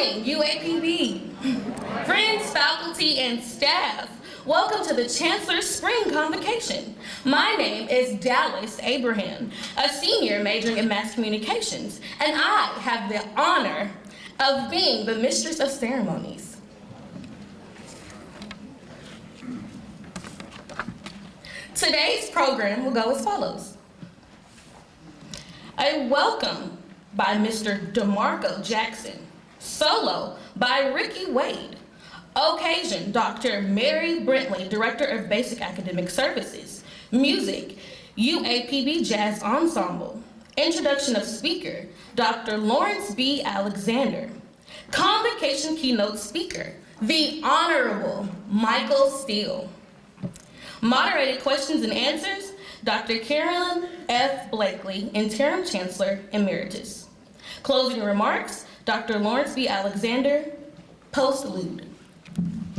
morning, UAPB. Friends, faculty, and staff, welcome to the Chancellor's Spring Convocation. My name is Dallas Abraham, a senior majoring in mass communications, and I have the honor of being the mistress of ceremonies. Today's program will go as follows. A welcome by Mr. DeMarco Jackson, solo by Ricky Wade, occasion Dr. Mary Brentley, Director of Basic Academic Services, music, UAPB Jazz Ensemble, introduction of speaker, Dr. Lawrence B. Alexander, convocation keynote speaker, the Honorable Michael Steele, moderated questions and answers, Dr. Carolyn F. Blakely, Interim Chancellor Emeritus. Closing remarks, Dr. Lawrence B. Alexander, postlude.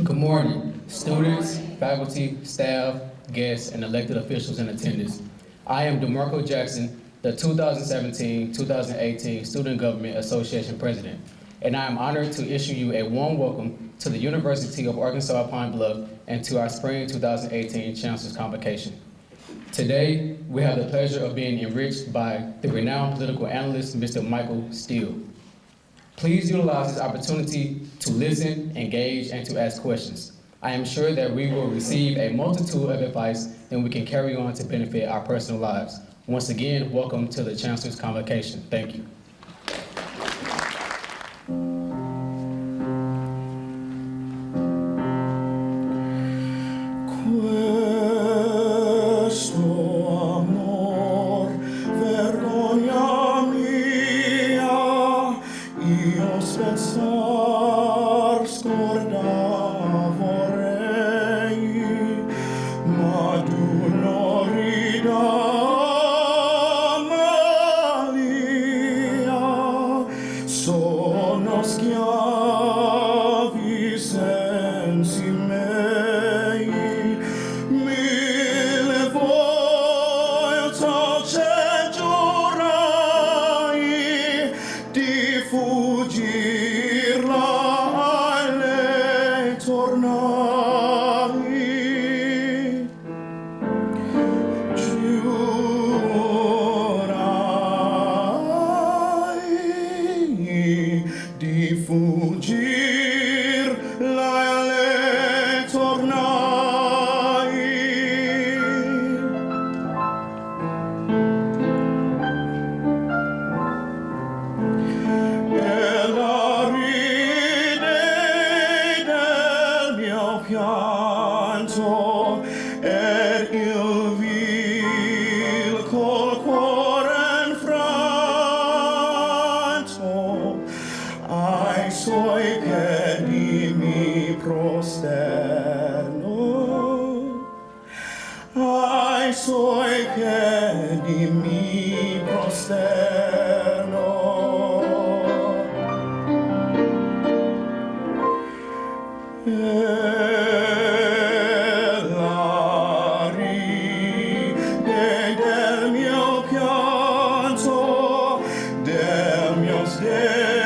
Good morning, students, faculty, staff, guests, and elected officials in attendance. I am DeMarco Jackson, the 2017-2018 Student Government Association President, and I am honored to issue you a warm welcome to the University of Arkansas Pine Bluff and to our Spring 2018 Chancellor's Convocation. Today, we have the pleasure of being enriched by the renowned political analyst, Mr. Michael Steele. Please utilize this opportunity to listen, engage, and to ask questions. I am sure that we will receive a multitude of advice that we can carry on to benefit our personal lives. Once again, welcome to the Chancellor's Convocation. Thank you.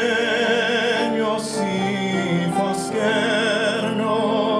Stegno si fa scherno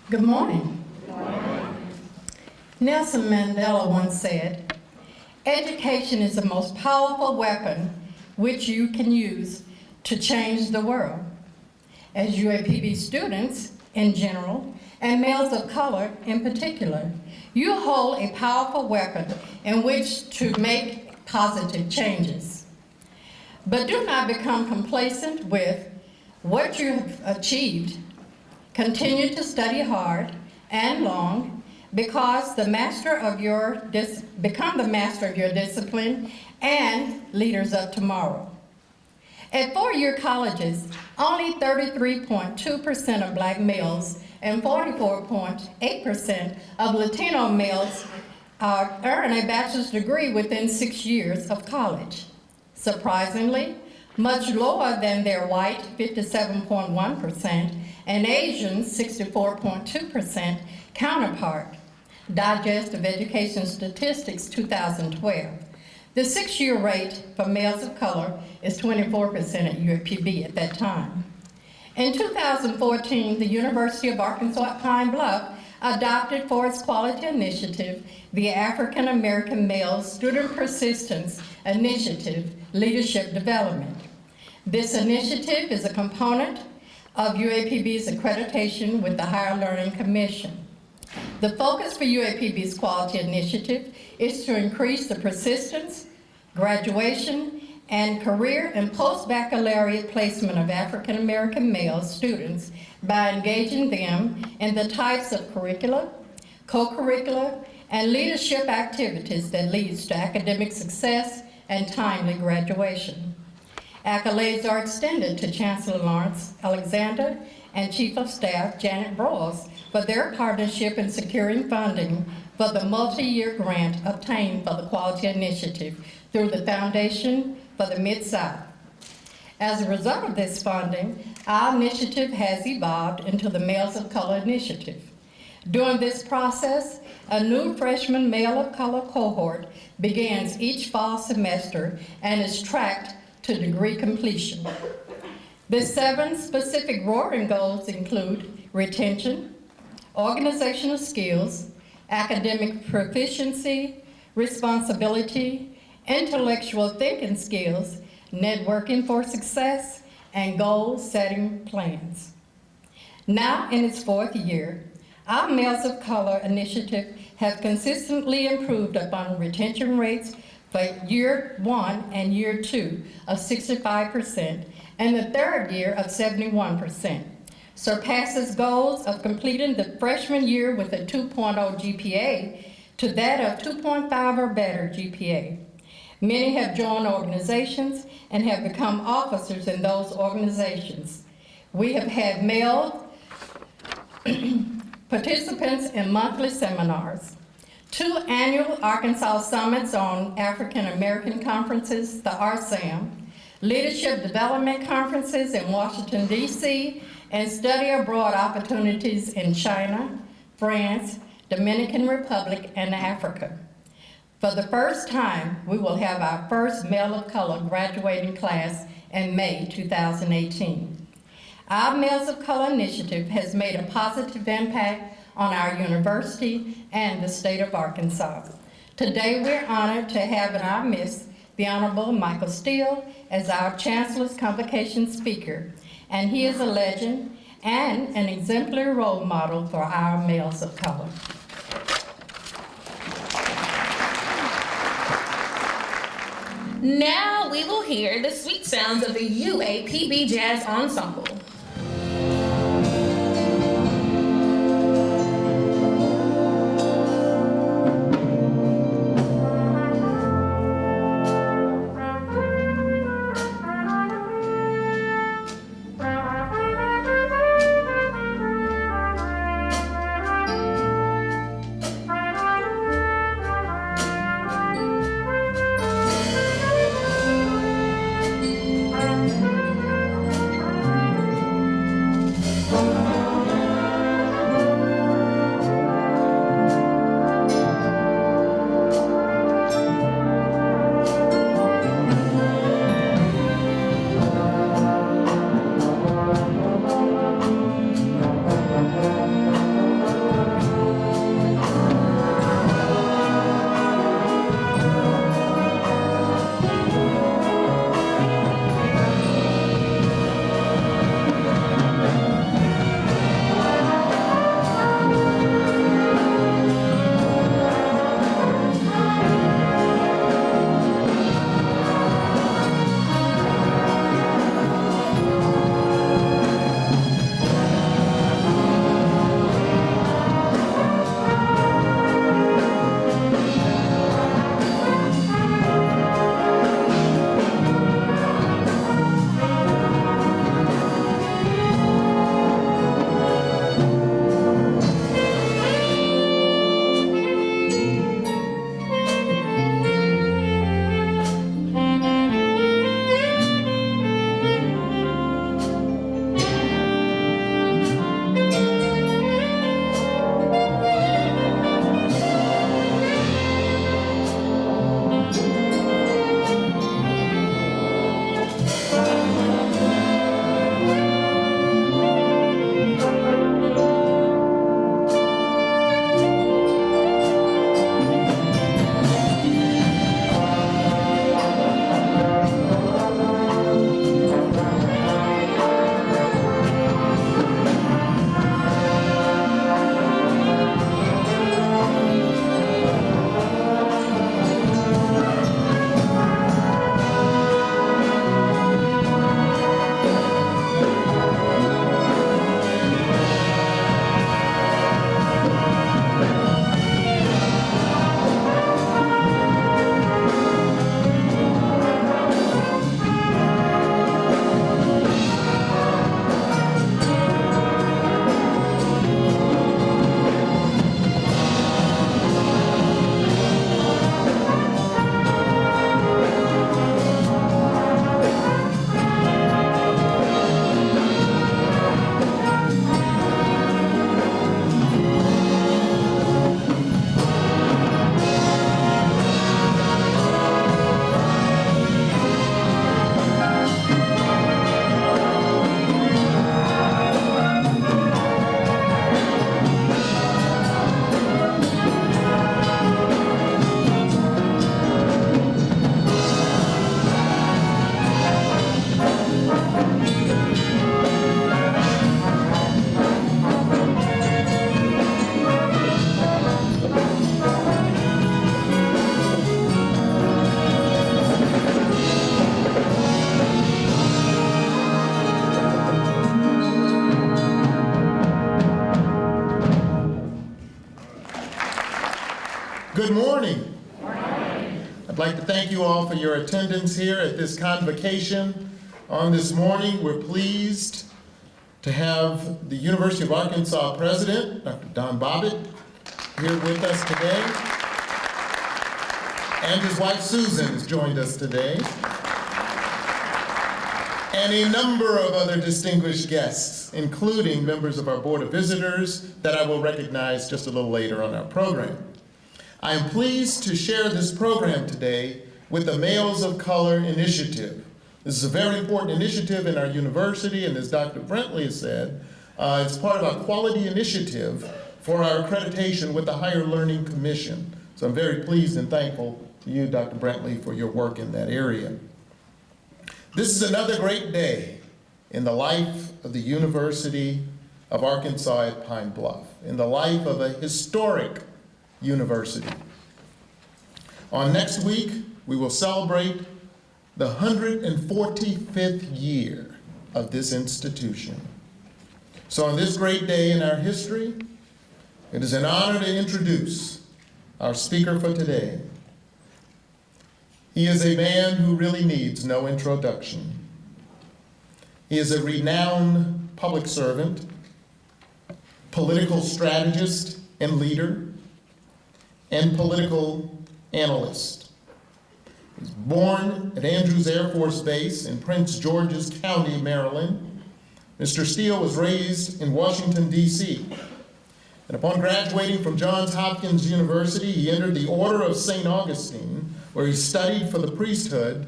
Good morning. Nelson Mandela once said, "Education is the most powerful weapon which you can use to change the world." As UAPB students in general, and males of color in particular, you hold a powerful weapon in which to make positive changes. But do not become complacent with what you have achieved. Continue to study hard and long, because become the master of your discipline and leaders of tomorrow. At four-year colleges, only 33.2% of Black males and 44.8% of Latino males earn a bachelor's degree within 6 years of college. Surprisingly, much lower than their white 57.1% and Asian 64.2% counterpart. Digest of Education Statistics 2012. The 6-year rate for males of color is 24% at UAPB at that time. In 2014, the University of Arkansas at Pine Bluff adopted for its quality initiative the African American Male Student Persistence Initiative Leadership Development. This initiative is a component of UAPB's accreditation with the Higher Learning Commission. The focus for UAPB's quality initiative is to increase the persistence, graduation, and career and post-baccalaureate placement of African American male students by engaging them in the types of curricula, co-curricular, and leadership activities that leads to academic success and timely graduation. Accolades are extended to Chancellor Lawrence Alexander and Chief of Staff Janet Broyles for their partnership in securing funding for the multi-year grant obtained for the Quality Initiative through the Foundation for the Mid-South. As a result of this funding, our initiative has evolved into the Males of Color Initiative. During this process, a new freshman male of color cohort begins each fall semester and is tracked to degree completion. The 7 specific roaring goals include retention, organizational skills, academic proficiency, responsibility, intellectual thinking skills, networking for success, and goal-setting plans. Now in its 4th year, our Males of Color initiative have consistently improved upon retention rates for year 1 and year 2 of 65%, and the 3rd year of 71%. Surpasses goals of completing the freshman year with a 2.0 GPA to that of 2.5 or better GPA. Many have joined organizations and have become officers in those organizations. We have had male participants in monthly seminars, 2 annual Arkansas Summits on African American Conferences, the RSAM, leadership development conferences in Washington, D.C., and study abroad opportunities in China, France, Dominican Republic, and Africa. For the first time, we will have our first male of color graduating class in May 2018. Our Males of Color initiative has made a positive impact on our university and the state of Arkansas. Today, we're honored to have in our midst the Honorable Michael Steele as our Chancellor's Convocation speaker, and he is a legend and an exemplary role model for our males of color. Now we will hear the sweet sounds of the UAPB Jazz Ensemble. good morning. I'd like to thank you all for your attendance here at this convocation. On this morning, we're pleased to have the University of Arkansas President, Dr. Don Bobbitt, here with us today. And his wife Susan has joined us today. And a number of other distinguished guests, including members of our Board of Visitors that I will recognize just a little later on our program. I am pleased to share this program today with the Males of Color Initiative. This is a very important initiative in our university, and as Dr. Brentley has said, it's part of our quality initiative for our accreditation with the Higher Learning Commission. So I'm very pleased and thankful to you, Dr. Brentley, for your work in that area. This is another great day in the life of the University of Arkansas at Pine Bluff, in the life of a historic university. On next week, we will celebrate the 145th year of this institution. So on this great day in our history, it is an honor to introduce our speaker for today. He is a man who really needs no introduction. He is a renowned public servant, political strategist and leader, and political analyst. He was born at Andrews Air Force Base in Prince George's County, Maryland. Mr. Steele was raised in Washington, D.C. And upon graduating from Johns Hopkins University, he entered the Order of St. Augustine, where he studied for the priesthood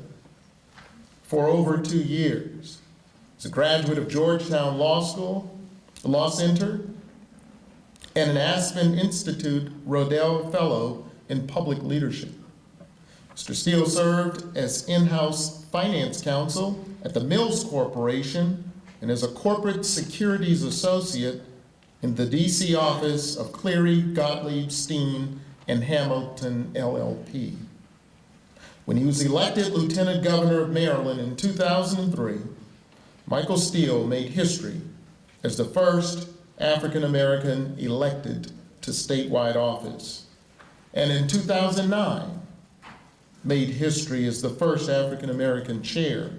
for over 2 years. He's a graduate of Georgetown Law School, Law Center, and an Aspen Institute Rodell Fellow in Public Leadership. Mr. Steele served as in-house finance counsel at the Mills Corporation and as a corporate securities associate in the DC office of Cleary, Gottlieb, Steen, and Hamilton LLP. When he was elected Lieutenant Governor of Maryland in 2003, Michael Steele made history as the first African-American elected to statewide office. And in 2009, made history as the first African-American chair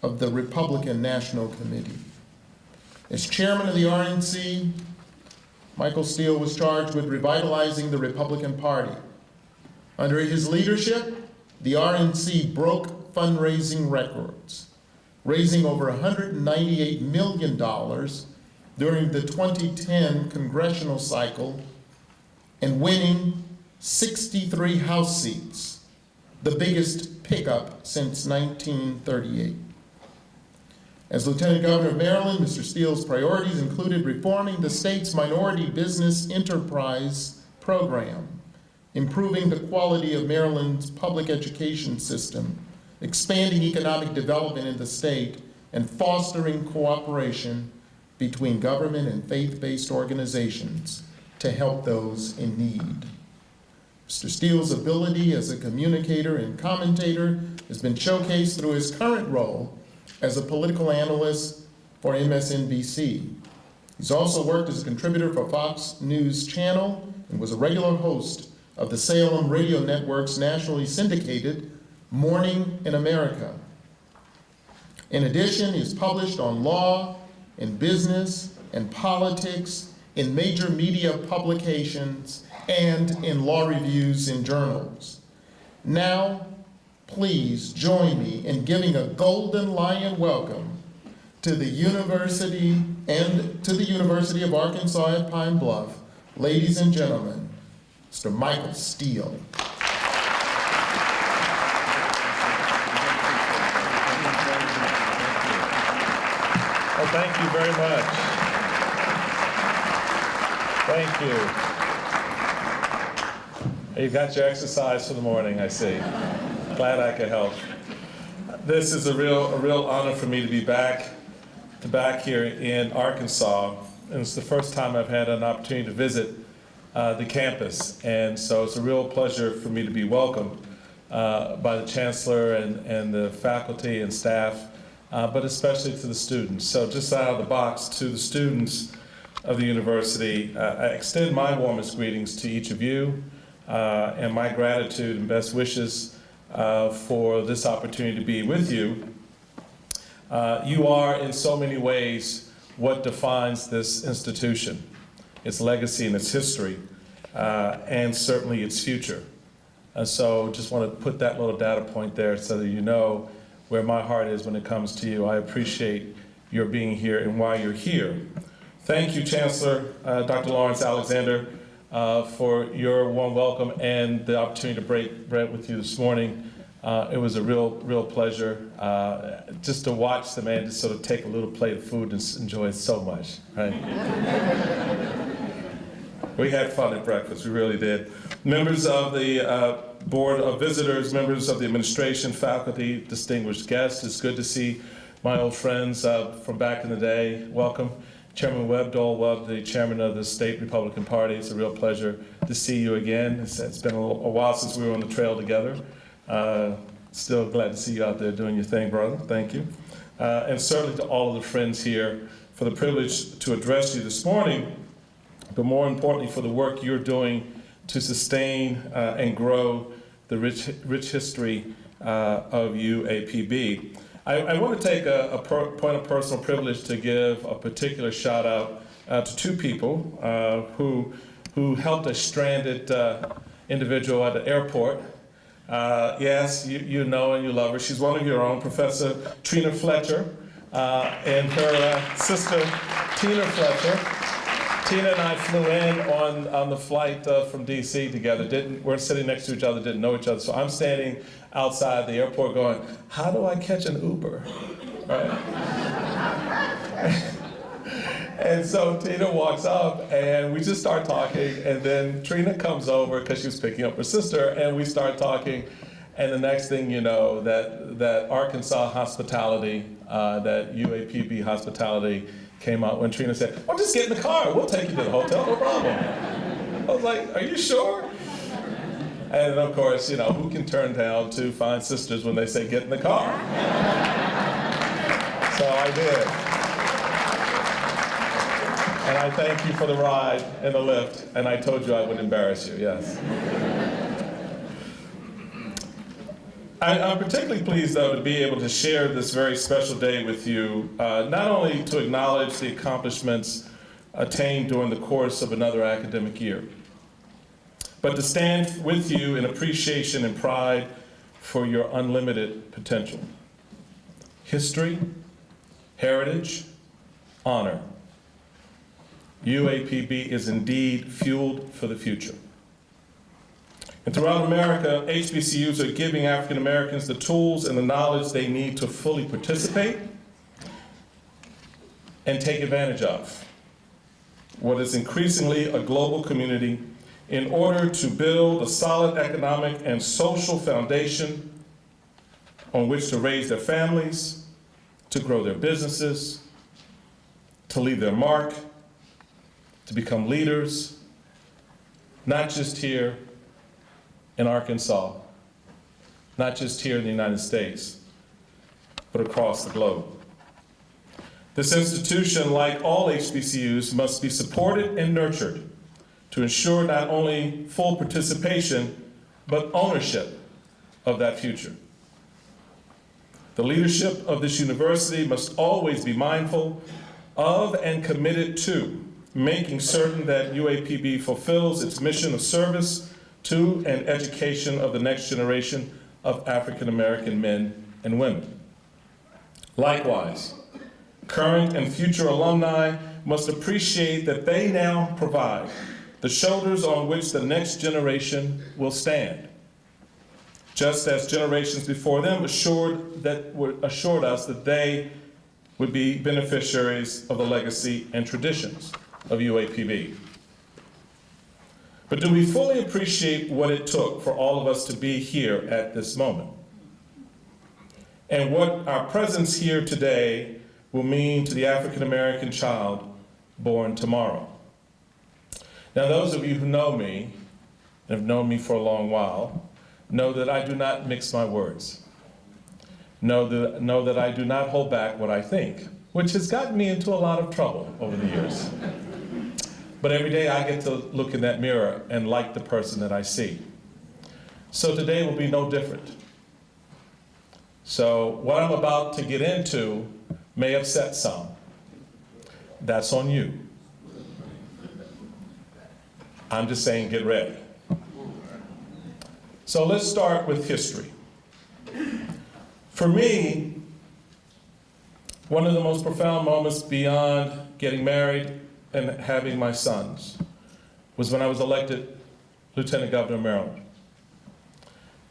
of the Republican National Committee. As chairman of the RNC, Michael Steele was charged with revitalizing the Republican Party. Under his leadership, the RNC broke fundraising records, raising over $198 million during the 2010 congressional cycle and winning 63 House seats, the biggest pickup since 1938. As Lieutenant Governor of Maryland, Mr. Steele's priorities included reforming the state's minority business enterprise program, improving the quality of Maryland's public education system, expanding economic development in the state, and fostering cooperation between government and faith-based organizations to help those in need. Mr. Steele's ability as a communicator and commentator has been showcased through his current role as a political analyst for MSNBC. He's also worked as a contributor for Fox News Channel and was a regular host of the Salem Radio Network's nationally syndicated Morning in America. In addition, he's published on law and business and politics in major media publications and in law reviews in journals. Now, please join me in giving a golden lion welcome to the University of Arkansas at Pine Bluff. Ladies and gentlemen, Mr. Michael Steele. Well, thank you very much. Thank you. You've got your exercise for the morning, I see. Glad I could help. This is a real honor for me to be back here in Arkansas. And it's the first time I've had an opportunity to visit the campus. And so it's a real pleasure for me to be welcomed by the Chancellor and the faculty and staff, but especially to the students. So just out of the box, to the students of the university, I extend my warmest greetings to each of you, and my gratitude and best wishes for this opportunity to be with you. You are, in so many ways, what defines this institution, its legacy and its history, and certainly its future. And so just want to put that little data point there so that you know where my heart is when it comes to you. I appreciate your being here and why you're here. Thank you, Chancellor Dr. Lawrence Alexander, for your warm welcome and the opportunity to break bread with you this morning. It was a real pleasure just to watch the man just sort of take a little plate of food and enjoy it so much, right? We had fun at breakfast, we really did. Members of the Board of Visitors, members of the administration, faculty, distinguished guests, it's good to see my old friends from back in the day. Welcome. Chairman Webb, Dole Webb, the chairman of the State Republican Party. It's a real pleasure to see you again. It's been a while since we were on the trail together. Still glad to see you out there doing your thing, brother. Thank you. And certainly to all of the friends here for the privilege to address you this morning, but more importantly for the work you're doing to sustain and grow the rich history of UAPB. I want to take a point of personal privilege to give a particular shout out to two people who helped a stranded individual at the airport. Yes, you know and you love her. She's one of your own, Professor Trina Fletcher, and her sister, Tina Fletcher. Tina and I flew in on the flight from DC together. Weren't sitting next to each other, didn't know each other. So I'm standing outside the airport going, how do I catch an Uber, right? And so Tina walks up and we just start talking, and then Trina comes over because she was picking up her sister, and we start talking, and the next thing you know, that Arkansas hospitality, that UAPB hospitality came out when Trina said, well, just get in the car, we'll take you to the hotel, no problem. I was like, are you sure? And of course, you know, who can turn down two fine sisters when they say get in the car? So I did. And I thank you for the ride and the lift, and I told you I would embarrass you, yes. I'm particularly pleased, though, to be able to share this very special day with you, not only to acknowledge the accomplishments attained during the course of another academic year, but to stand with you in appreciation and pride for your unlimited potential. History, heritage, honor. UAPB is indeed fueled for the future. And throughout America, HBCUs are giving African Americans the tools and the knowledge they need to fully participate and take advantage of what is increasingly a global community in order to build a solid economic and social foundation on which to raise their families, to grow their businesses, to leave their mark, to become leaders, not just here in Arkansas, not just here in the United States, but across the globe. This institution, like all HBCUs, must be supported and nurtured to ensure not only full participation, but ownership of that future. The leadership of this university must always be mindful of and committed to making certain that UAPB fulfills its mission of service to and education of the next generation of African American men and women. Likewise, current and future alumni must appreciate that they now provide the shoulders on which the next generation will stand, just as generations before them assured us that they would be beneficiaries of the legacy and traditions of UAPB. But do we fully appreciate what it took for all of us to be here at this moment? And what our presence here today will mean to the African American child born tomorrow? Now, those of you who know me, and have known me for a long while, know that I do not mix my words. Know that I do not hold back what I think, which has gotten me into a lot of trouble over the years. But every day I get to look in that mirror and like the person that I see. So today will be no different. So what I'm about to get into may upset some. That's on you. I'm just saying, get ready. So let's start with history. For me, one of the most profound moments beyond getting married and having my sons was when I was elected Lieutenant Governor of Maryland.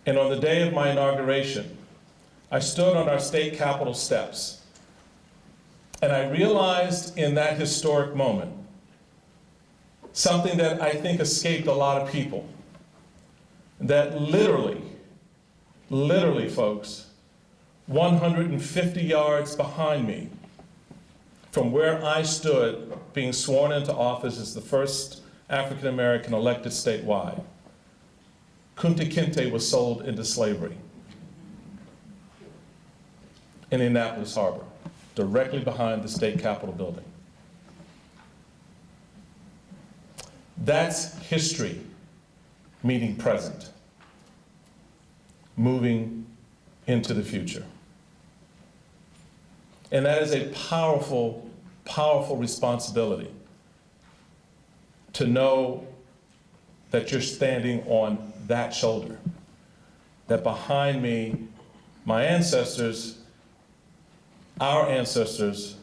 And on the day of my inauguration, I stood on our state capitol steps, and I realized in that historic moment something that I think escaped a lot of people, that literally, folks, 150 yards behind me from where I stood being sworn into office as the first African American elected statewide, Kunta Kinte was sold into slavery in Annapolis Harbor, directly behind the state capitol building. That's history meeting present, moving into the future. And that is a powerful, powerful responsibility to know that you're standing on that shoulder, that behind me, my ancestors, our ancestors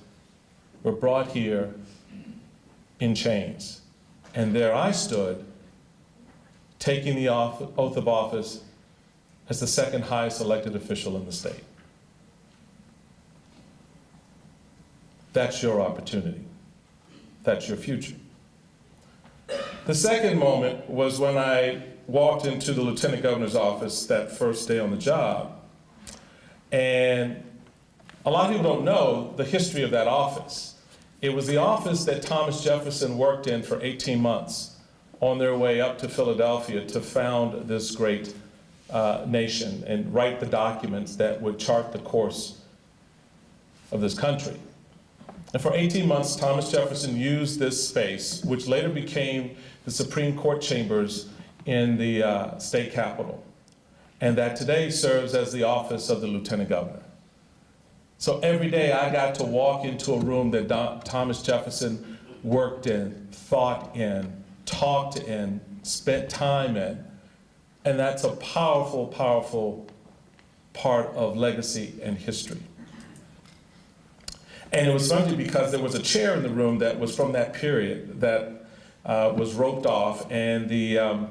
were brought here in chains. And there I stood, taking the oath of office as the second highest elected official in the state. That's your opportunity. That's your future. The second moment was when I walked into the Lieutenant Governor's office that first day on the job. And a lot of people don't know the history of that office. It was the office that Thomas Jefferson worked in for 18 months on their way up to Philadelphia to found this great nation and write the documents that would chart the course of this country. And for 18 months, Thomas Jefferson used this space, which later became the Supreme Court chambers in the state capitol, and that today serves as the office of the Lieutenant Governor. So every day I got to walk into a room that Thomas Jefferson worked in, thought in, talked in, spent time in. And that's a powerful, powerful part of legacy and history. And it was funny because there was a chair in the room that was from that period that was roped off, and the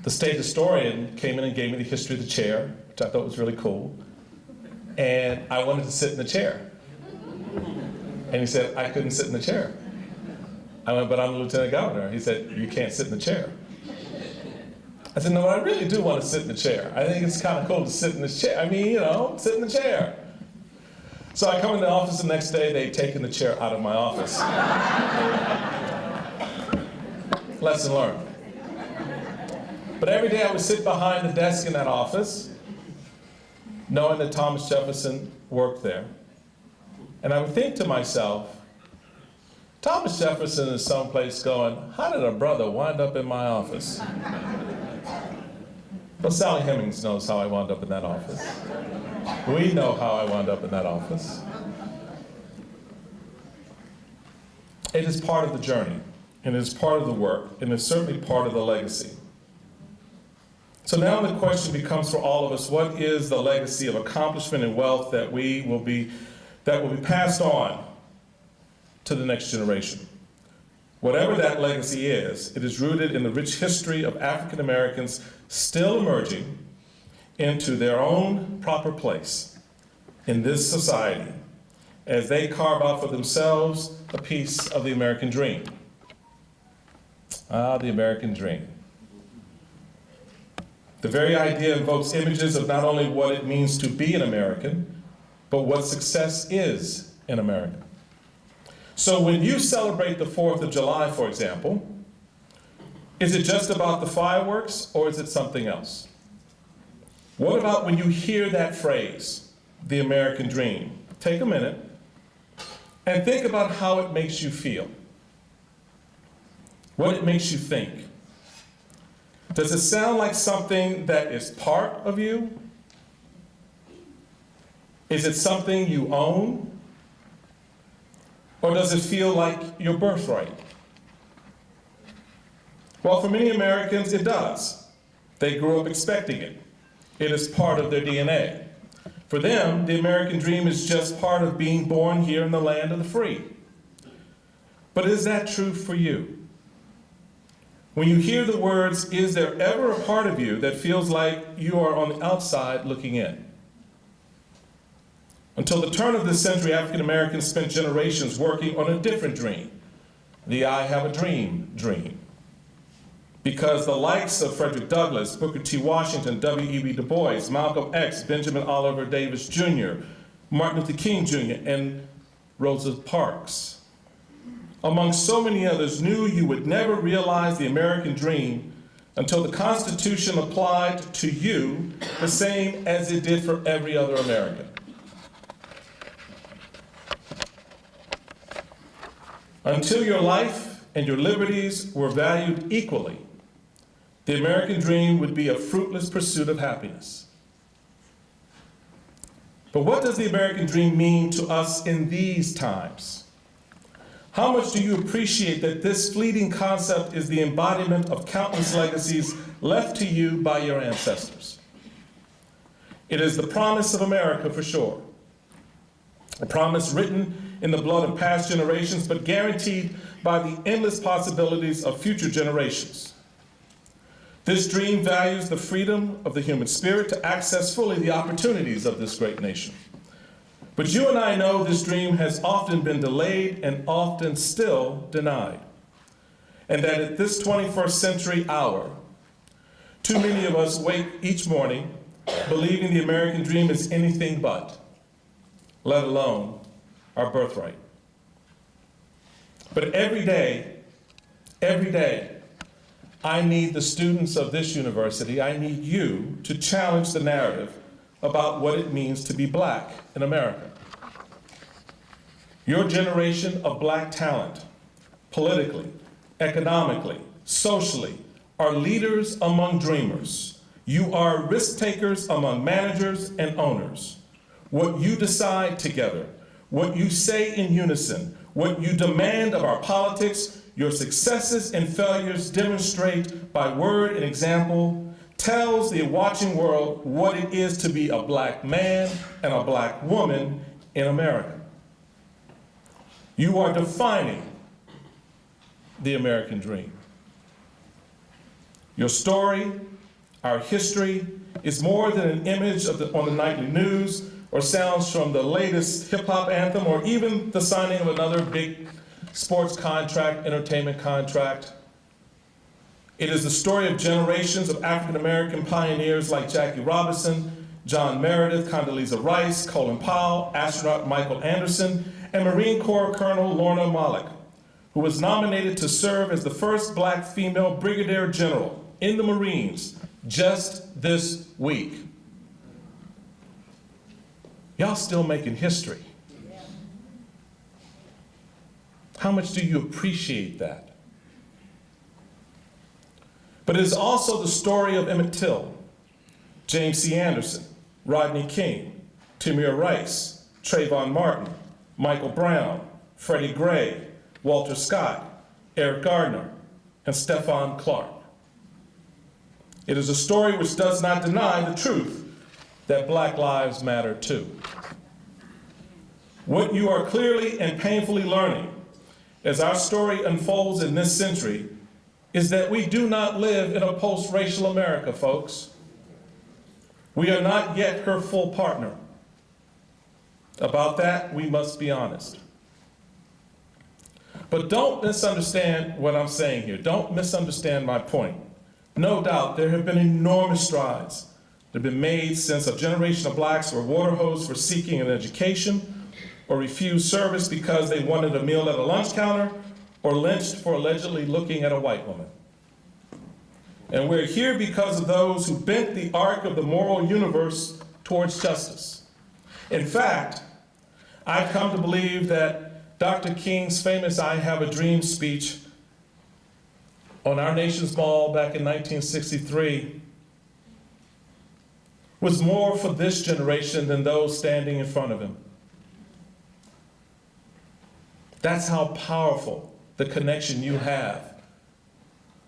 state historian came in and gave me the history of the chair, which I thought was really cool. And I wanted to sit in the chair. And he said, I couldn't sit in the chair. I went, but I'm the Lieutenant Governor. He said, you can't sit in the chair. I said, no, I really do want to sit in the chair. I think it's kind of cool to sit in this chair. I mean, you know, sit in the chair. So I come in the office the next day, they'd taken the chair out of my office. Lesson learned. But every day I would sit behind the desk in that office, knowing that Thomas Jefferson worked there. And I would think to myself, Thomas Jefferson is someplace going, how did a brother wind up in my office? Well, Sally Hemings knows how I wound up in that office. We know how I wound up in that office. It is part of the journey, and it's part of the work, and it's certainly part of the legacy. So now the question becomes for all of us, what is the legacy of accomplishment and wealth that will be passed on to the next generation? Whatever that legacy is, it is rooted in the rich history of African Americans still emerging into their own proper place in this society as they carve out for themselves a piece of the American dream. Ah, the American dream. The very idea invokes images of not only what it means to be an American, but what success is in America. So when you celebrate the 4th of July, for example, is it just about the fireworks, or is it something else? What about when you hear that phrase, the American dream? Take a minute and think about how it makes you feel. what it makes you think. Does it sound like something that is part of you? Is it something you own? Or does it feel like your birthright? Well, for many Americans, it does. They grew up expecting it. It is part of their DNA. For them, the American dream is just part of being born here in the land of the free. But is that true for you? When you hear the words, is there ever a part of you that feels like you are on the outside looking in? Until the turn of this century, African Americans spent generations working on a different dream, the I have a dream dream. Because the likes of Frederick Douglass, Booker T. Washington, W.E.B. Du Bois, Malcolm X, Benjamin Oliver Davis Jr., Martin Luther King Jr., and Rosa Parks, among so many others, knew you would never realize the American dream until the Constitution applied to you the same as it did for every other American. Until your life and your liberties were valued equally, the American dream would be a fruitless pursuit of happiness. But what does the American dream mean to us in these times? How much do you appreciate that this fleeting concept is the embodiment of countless legacies left to you by your ancestors? It is the promise of America for sure. A promise written in the blood of past generations, but guaranteed by the endless possibilities of future generations. This dream values the freedom of the human spirit to access fully the opportunities of this great nation. But you and I know this dream has often been delayed and often still denied. And that at this 21st century hour, too many of us wake each morning believing the American dream is anything but, let alone our birthright. But every day, I need the students of this university, I need you to challenge the narrative about what it means to be black in America. Your generation of black talent, politically, economically, socially, are leaders among dreamers. You are risk takers among managers and owners. What you decide together, what you say in unison, what you demand of our politics, your successes and failures demonstrate by word and example, tells the watching world what it is to be a black man and a black woman in America. You are defining the American dream. Your story, our history, is more than an image on the nightly news or sounds from the latest hip-hop anthem or even the signing of another big sports contract, entertainment contract. It is the story of generations of African-American pioneers like Jackie Robinson, John Meredith, Condoleezza Rice, Colin Powell, astronaut Michael Anderson, and Marine Corps Colonel Lorna Malik, who was nominated to serve as the first black female brigadier general in the Marines just this week. Y'all still making history. How much do you appreciate that? But it is also the story of Emmett Till, James C. Anderson, Rodney King, Tamir Rice, Trayvon Martin, Michael Brown, Freddie Gray, Walter Scott, Eric Gardner, and Stephon Clark. It is a story which does not deny the truth that Black lives matter too. What you are clearly and painfully learning as our story unfolds in this century is that we do not live in a post-racial America, folks. We are not yet her full partner. About that, we must be honest. But don't misunderstand what I'm saying here. Don't misunderstand my point. No doubt, there have been enormous strides that have been made since a generation of blacks were water hosed for seeking an education or refused service because they wanted a meal at a lunch counter or lynched for allegedly looking at a white woman. And we're here because of those who bent the arc of the moral universe towards justice. In fact, I've come to believe that Dr. King's famous I Have a Dream speech on our nation's mall back in 1963 was more for this generation than those standing in front of him. That's how powerful the connection you have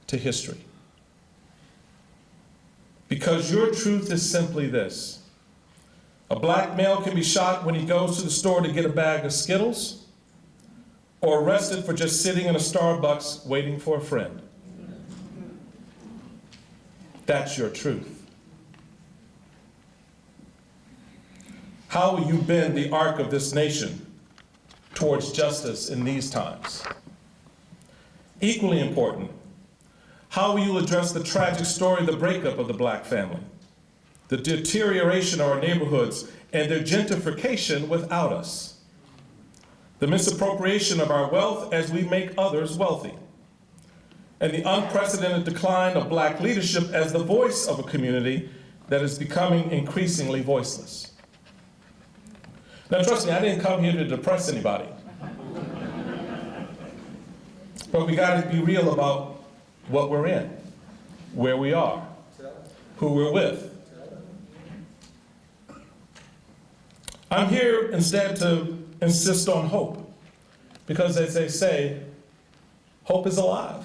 to history. Because your truth is simply this: a black male can be shot when he goes to the store to get a bag of Skittles, or arrested for just sitting in a Starbucks waiting for a friend. That's your truth. How will you bend the arc of this nation towards justice in these times? Equally important, how will you address the tragic story of the breakup of the black family, the deterioration of our neighborhoods, and their gentrification without us, the misappropriation of our wealth as we make others wealthy, and the unprecedented decline of black leadership as the voice of a community that is becoming increasingly voiceless? Now, trust me, I didn't come here to depress anybody. But we got to be real about what we're in, where we are, who we're with. I'm here instead to insist on hope, because as they say, hope is alive.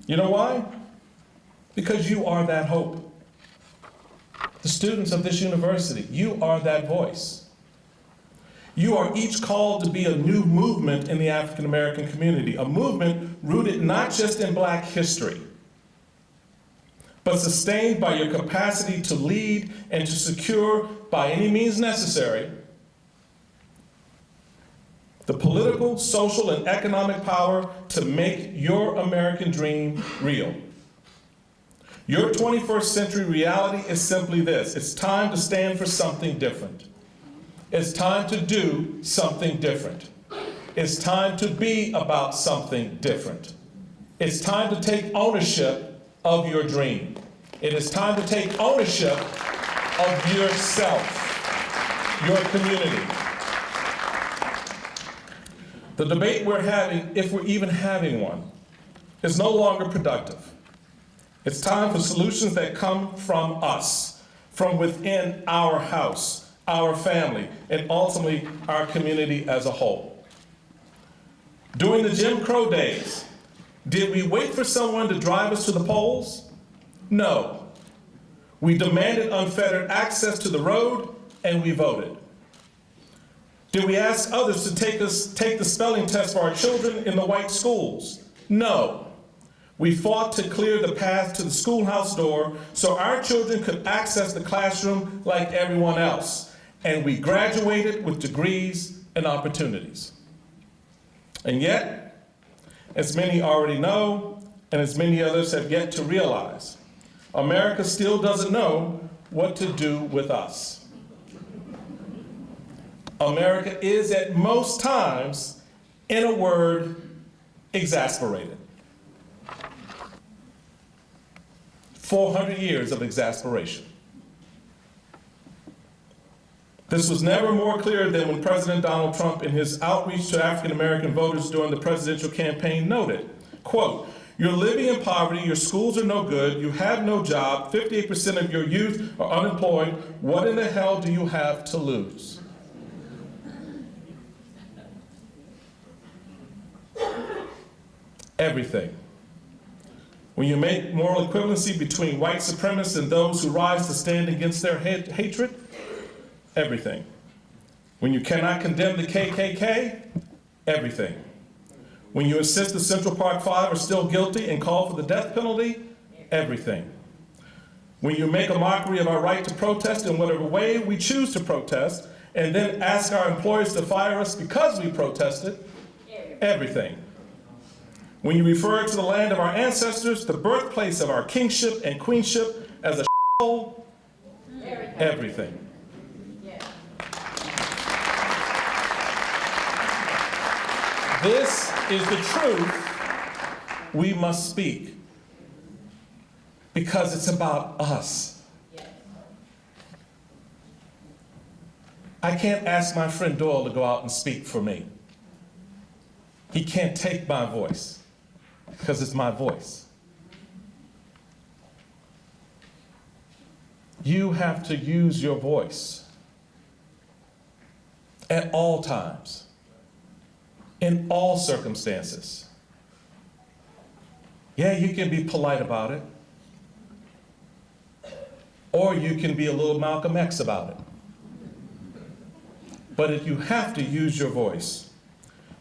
You know why? Because you are that hope. The students of this university, you are that voice. You are each called to be a new movement in the African American community, a movement rooted not just in black history, but sustained by your capacity to lead and to secure, by any means necessary, the political, social, and economic power to make your American dream real. Your 21st century reality is simply this: it's time to stand for something different. It's time to do something different. It's time to be about something different. It's time to take ownership of your dream. It is time to take ownership of yourself, your community. The debate we're having, if we're even having one, is no longer productive. It's time for solutions that come from us, from within our house, our family, and ultimately our community as a whole. During the Jim Crow days, did we wait for someone to drive us to the polls? No. We demanded unfettered access to the road, and we voted. Did we ask others to take the spelling test for our children in the white schools? No. We fought to clear the path to the schoolhouse door so our children could access the classroom like everyone else. And we graduated with degrees and opportunities. And yet, as many already know, and as many others have yet to realize, America still doesn't know what to do with us. America is at most times, in a word, exasperated. 400 years of exasperation. This was never more clear than when President Donald Trump, in his outreach to African American voters during the presidential campaign, noted, quote, "You're living in poverty, your schools are no good, you have no job, 58% of your youth are unemployed, what in the hell do you have to lose?" Everything. When you make moral equivalency between white supremacists and those who rise to stand against their hatred, everything. When you cannot condemn the KKK, everything. When you insist the Central Park Five are still guilty and call for the death penalty, everything. When you make a mockery of our right to protest in whatever way we choose to protest, and then ask our employers to fire us because we protested, everything. When you refer to the land of our ancestors, the birthplace of our kingship and queenship, as a shithole, everything. This is the truth we must speak, because it's about us. I can't ask my friend Doyle to go out and speak for me. He can't take my voice. because it's my voice. You have to use your voice at all times, in all circumstances. Yeah, you can be polite about it, or you can be a little Malcolm X about it. But you have to use your voice,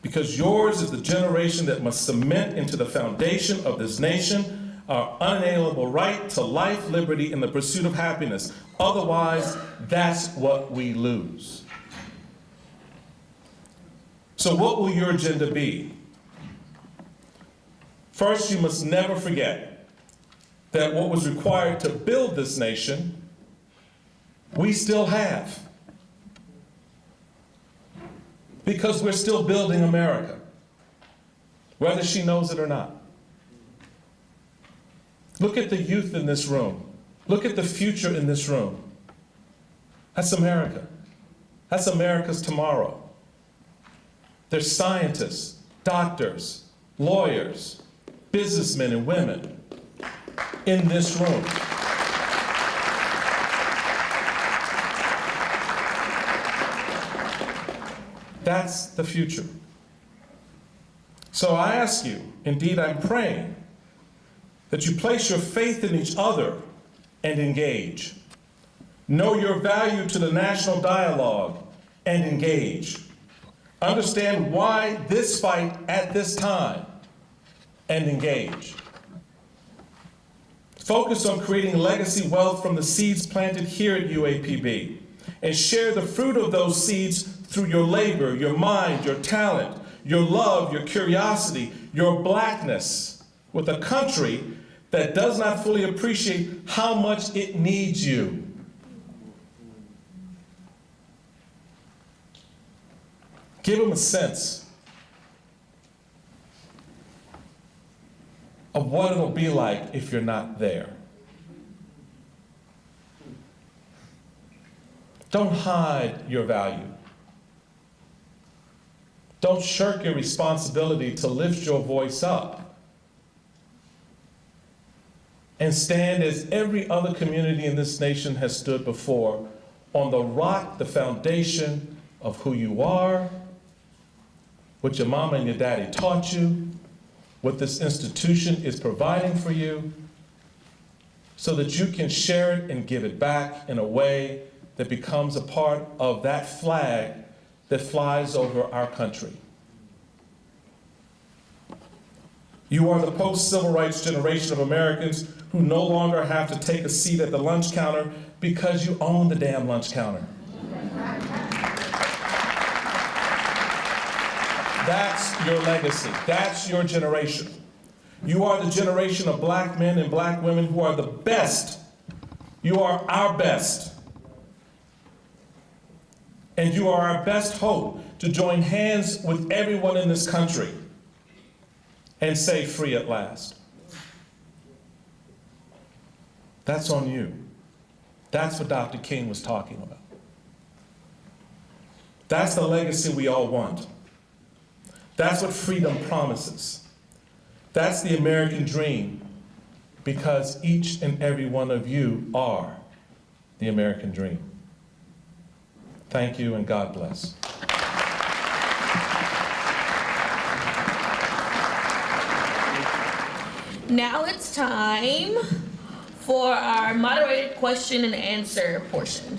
because yours is the generation that must cement into the foundation of this nation our unalienable right to life, liberty, and the pursuit of happiness. Otherwise, that's what we lose. So what will your agenda be? First, you must never forget that what was required to build this nation, we still have. Because we're still building America, whether she knows it or not. Look at the youth in this room. Look at the future in this room. That's America. That's America's tomorrow. There's scientists, doctors, lawyers, businessmen and women in this room. That's the future. So I ask you, indeed I'm praying, that you place your faith in each other and engage. Know your value to the national dialogue and engage. Understand why this fight at this time and engage. Focus on creating legacy wealth from the seeds planted here at UAPB and share the fruit of those seeds through your labor, your mind, your talent, your love, your curiosity, your blackness with a country that does not fully appreciate how much it needs you. Give them a sense of what it'll be like if you're not there. Don't hide your value. Don't shirk your responsibility to lift your voice up and stand as every other community in this nation has stood before, on the rock, the foundation of who you are, what your mama and your daddy taught you, what this institution is providing for you, so that you can share it and give it back in a way that becomes a part of that flag that flies over our country. You are the post-civil rights generation of Americans who no longer have to take a seat at the lunch counter because you own the damn lunch counter. That's your legacy. That's your generation. You are the generation of black men and black women who are the best. You are our best. And you are our best hope to join hands with everyone in this country and say free at last. That's on you. That's what Dr. King was talking about. That's the legacy we all want. That's what freedom promises. That's the American dream, because each and every one of you are the American dream. Thank you and God bless. Now it's time for our moderated question and answer portion.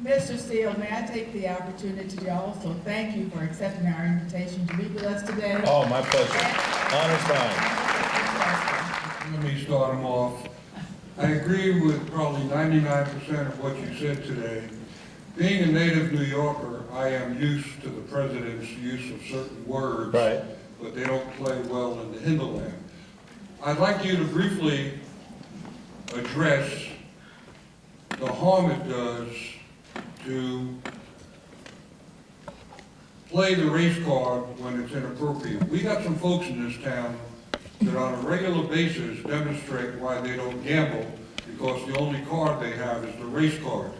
Mr. Steele, may I take the opportunity to also thank you for accepting our invitation to meet with us today? Oh, my pleasure. Honor's mine. Let me start them off. I agree with probably 99% of what you said today. Being a native New Yorker, I am used to the president's use of certain words, Right. but they don't play well in the hinterland. I'd like you to briefly address the harm it does to play the race card when it's inappropriate. We got some folks in this town that on a regular basis demonstrate why they don't gamble, because the only card they have is the race card.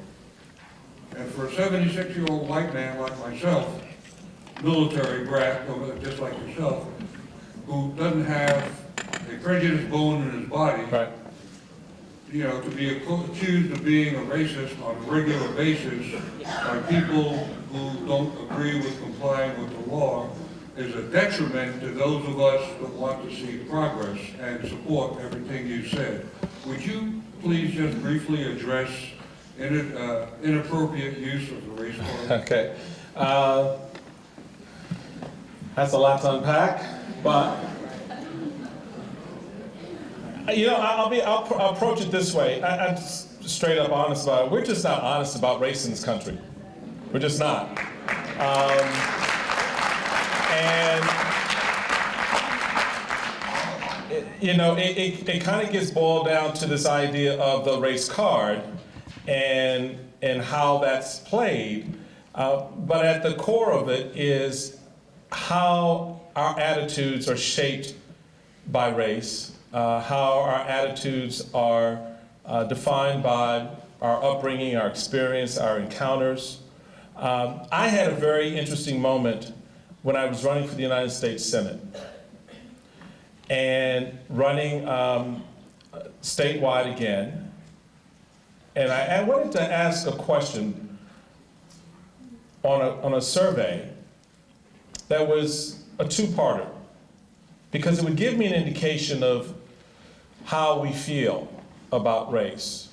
And for a 76-year-old white man like myself, military brat, just like yourself, who doesn't have a prejudiced bone in his body, Right. you know, to be accused of being a racist on a regular basis by people who don't agree with complying with the law is a detriment to those of us that want to see progress and support everything you said. Would you please just briefly address inappropriate use of the race card? Okay. That's a lot to unpack, but you know, I'll approach it this way. I'm just straight up honest about it. We're just not honest about race in this country. We're just not. It kind of gets boiled down to this idea of the race card and how that's played. But at the core of it is how our attitudes are shaped by race, how our attitudes are defined by our upbringing, our experience, our encounters. I had a very interesting moment when I was running for the United States Senate and running statewide again. And I wanted to ask a question on a survey that was a two-parter, because it would give me an indication of how we feel about race.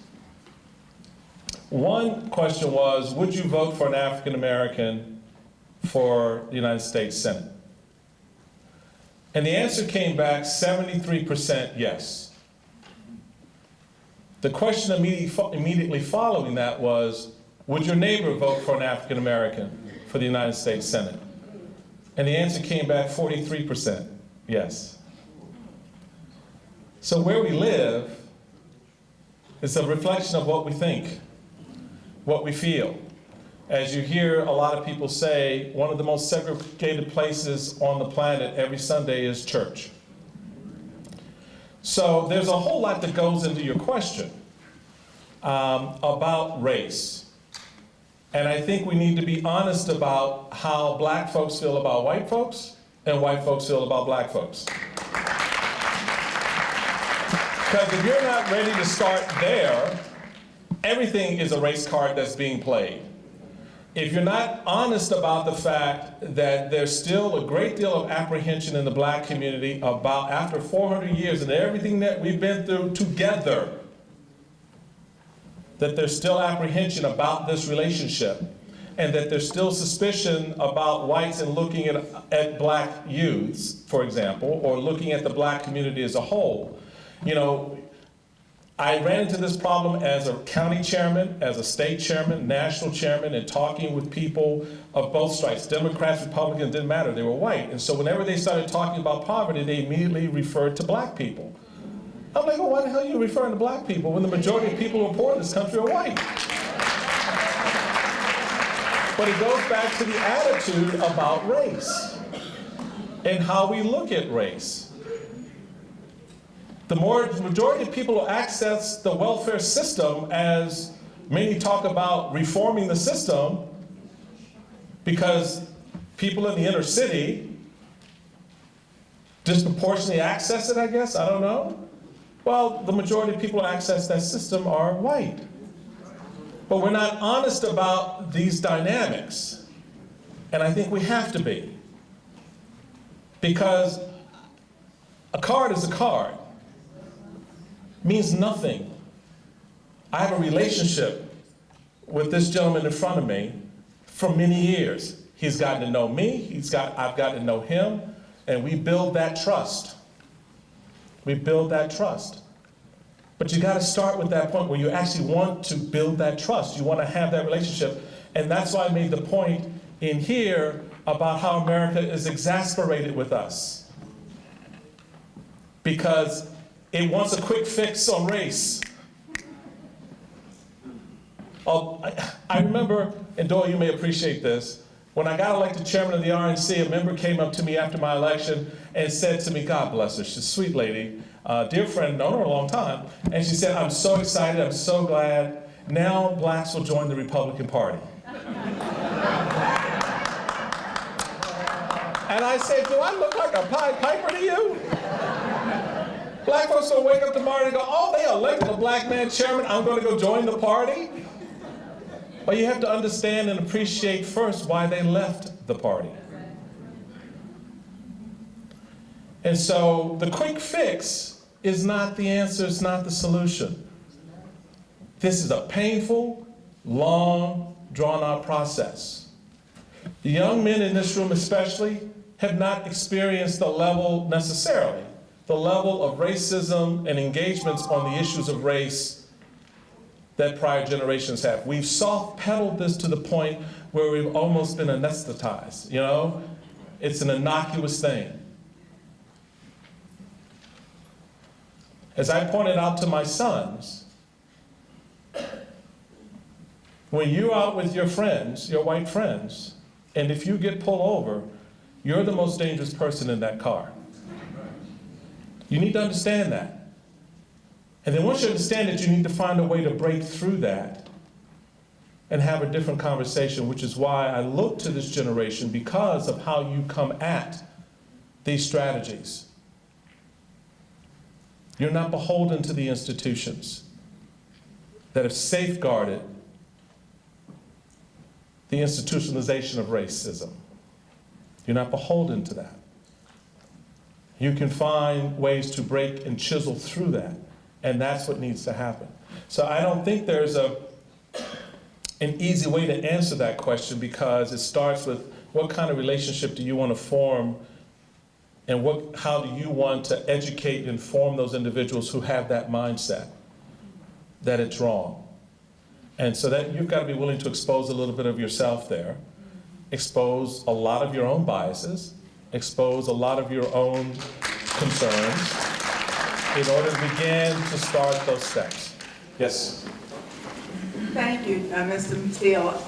One question was, would you vote for an African American for the United States Senate? And the answer came back 73% yes. The question immediately following that was, would your neighbor vote for an African American for the United States Senate? And the answer came back 43% yes. So where we live is a reflection of what we think, what we feel. As you hear a lot of people say, one of the most segregated places on the planet every Sunday is church. So there's a whole lot that goes into your question about race. And I think we need to be honest about how black folks feel about white folks and white folks feel about black folks. Because if you're not ready to start there, everything is a race card that's being played. If you're not honest about the fact that there's still a great deal of apprehension in the black community about, after 400 years and everything that we've been through together, that there's still apprehension about this relationship, and that there's still suspicion about whites and looking at black youths, for example, or looking at the black community as a whole. You know, I ran into this problem as a county chairman, as a state chairman, national chairman, and talking with people of both stripes. Democrats, Republicans, didn't matter, they were white. And so whenever they started talking about poverty, they immediately referred to black people. I'm like, well, why the hell are you referring to black people when the majority of people who are poor in this country are white? But it goes back to the attitude about race and how we look at race. The majority of people who access the welfare system, as many talk about reforming the system, because people in the inner city disproportionately access it, I guess, I don't know. Well, the majority of people who access that system are white. But we're not honest about these dynamics. And I think we have to be. Because a card is a card. Means nothing. I have a relationship with this gentleman in front of me for many years. He's gotten to know me, I've gotten to know him, and we build that trust. We build that trust. But you gotta start with that point where you actually want to build that trust. You wanna have that relationship. And that's why I made the point in here about how America is exasperated with us. Because it wants a quick fix on race. I remember, and Doyle, you may appreciate this, when I got elected chairman of the RNC, a member came up to me after my election and said to me, God bless her, she's a sweet lady, dear friend, known her a long time, and she said, I'm so excited, I'm so glad, now blacks will join the Republican Party. And I said, do I look like a Pied Piper to you? gonna wake up tomorrow and go, oh, they elected a black man chairman, I'm gonna go join the party? But you have to understand and appreciate first why they left the party. And so the quick fix is not the answer, it's not the solution. This is a painful, long, drawn-out process. The young men in this room especially have not experienced the level necessarily, the level of racism and engagements on the issues of race that prior generations have. We've soft-pedaled this to the point where we've almost been anesthetized, you know? It's an innocuous thing. As I pointed out to my sons, when you're out with your friends, your white friends, and if you get pulled over, you're the most dangerous person in that car. You need to understand that. And then once you understand it, you need to find a way to break through that and have a different conversation, which is why I look to this generation because of how you come at these strategies. You're not beholden to the institutions that have safeguarded the institutionalization of racism. You're not beholden to that. You can find ways to break and chisel through that, and that's what needs to happen. So I don't think there's an easy way to answer that question, because it starts with what kind of relationship do you want to form, and how do you want to educate and inform those individuals who have that mindset that it's wrong. And so that you've got to be willing to expose a little bit of yourself there, expose a lot of your own biases, expose a lot of your own concerns in order to begin to start those steps. Yes? Thank you, Mr. Steele.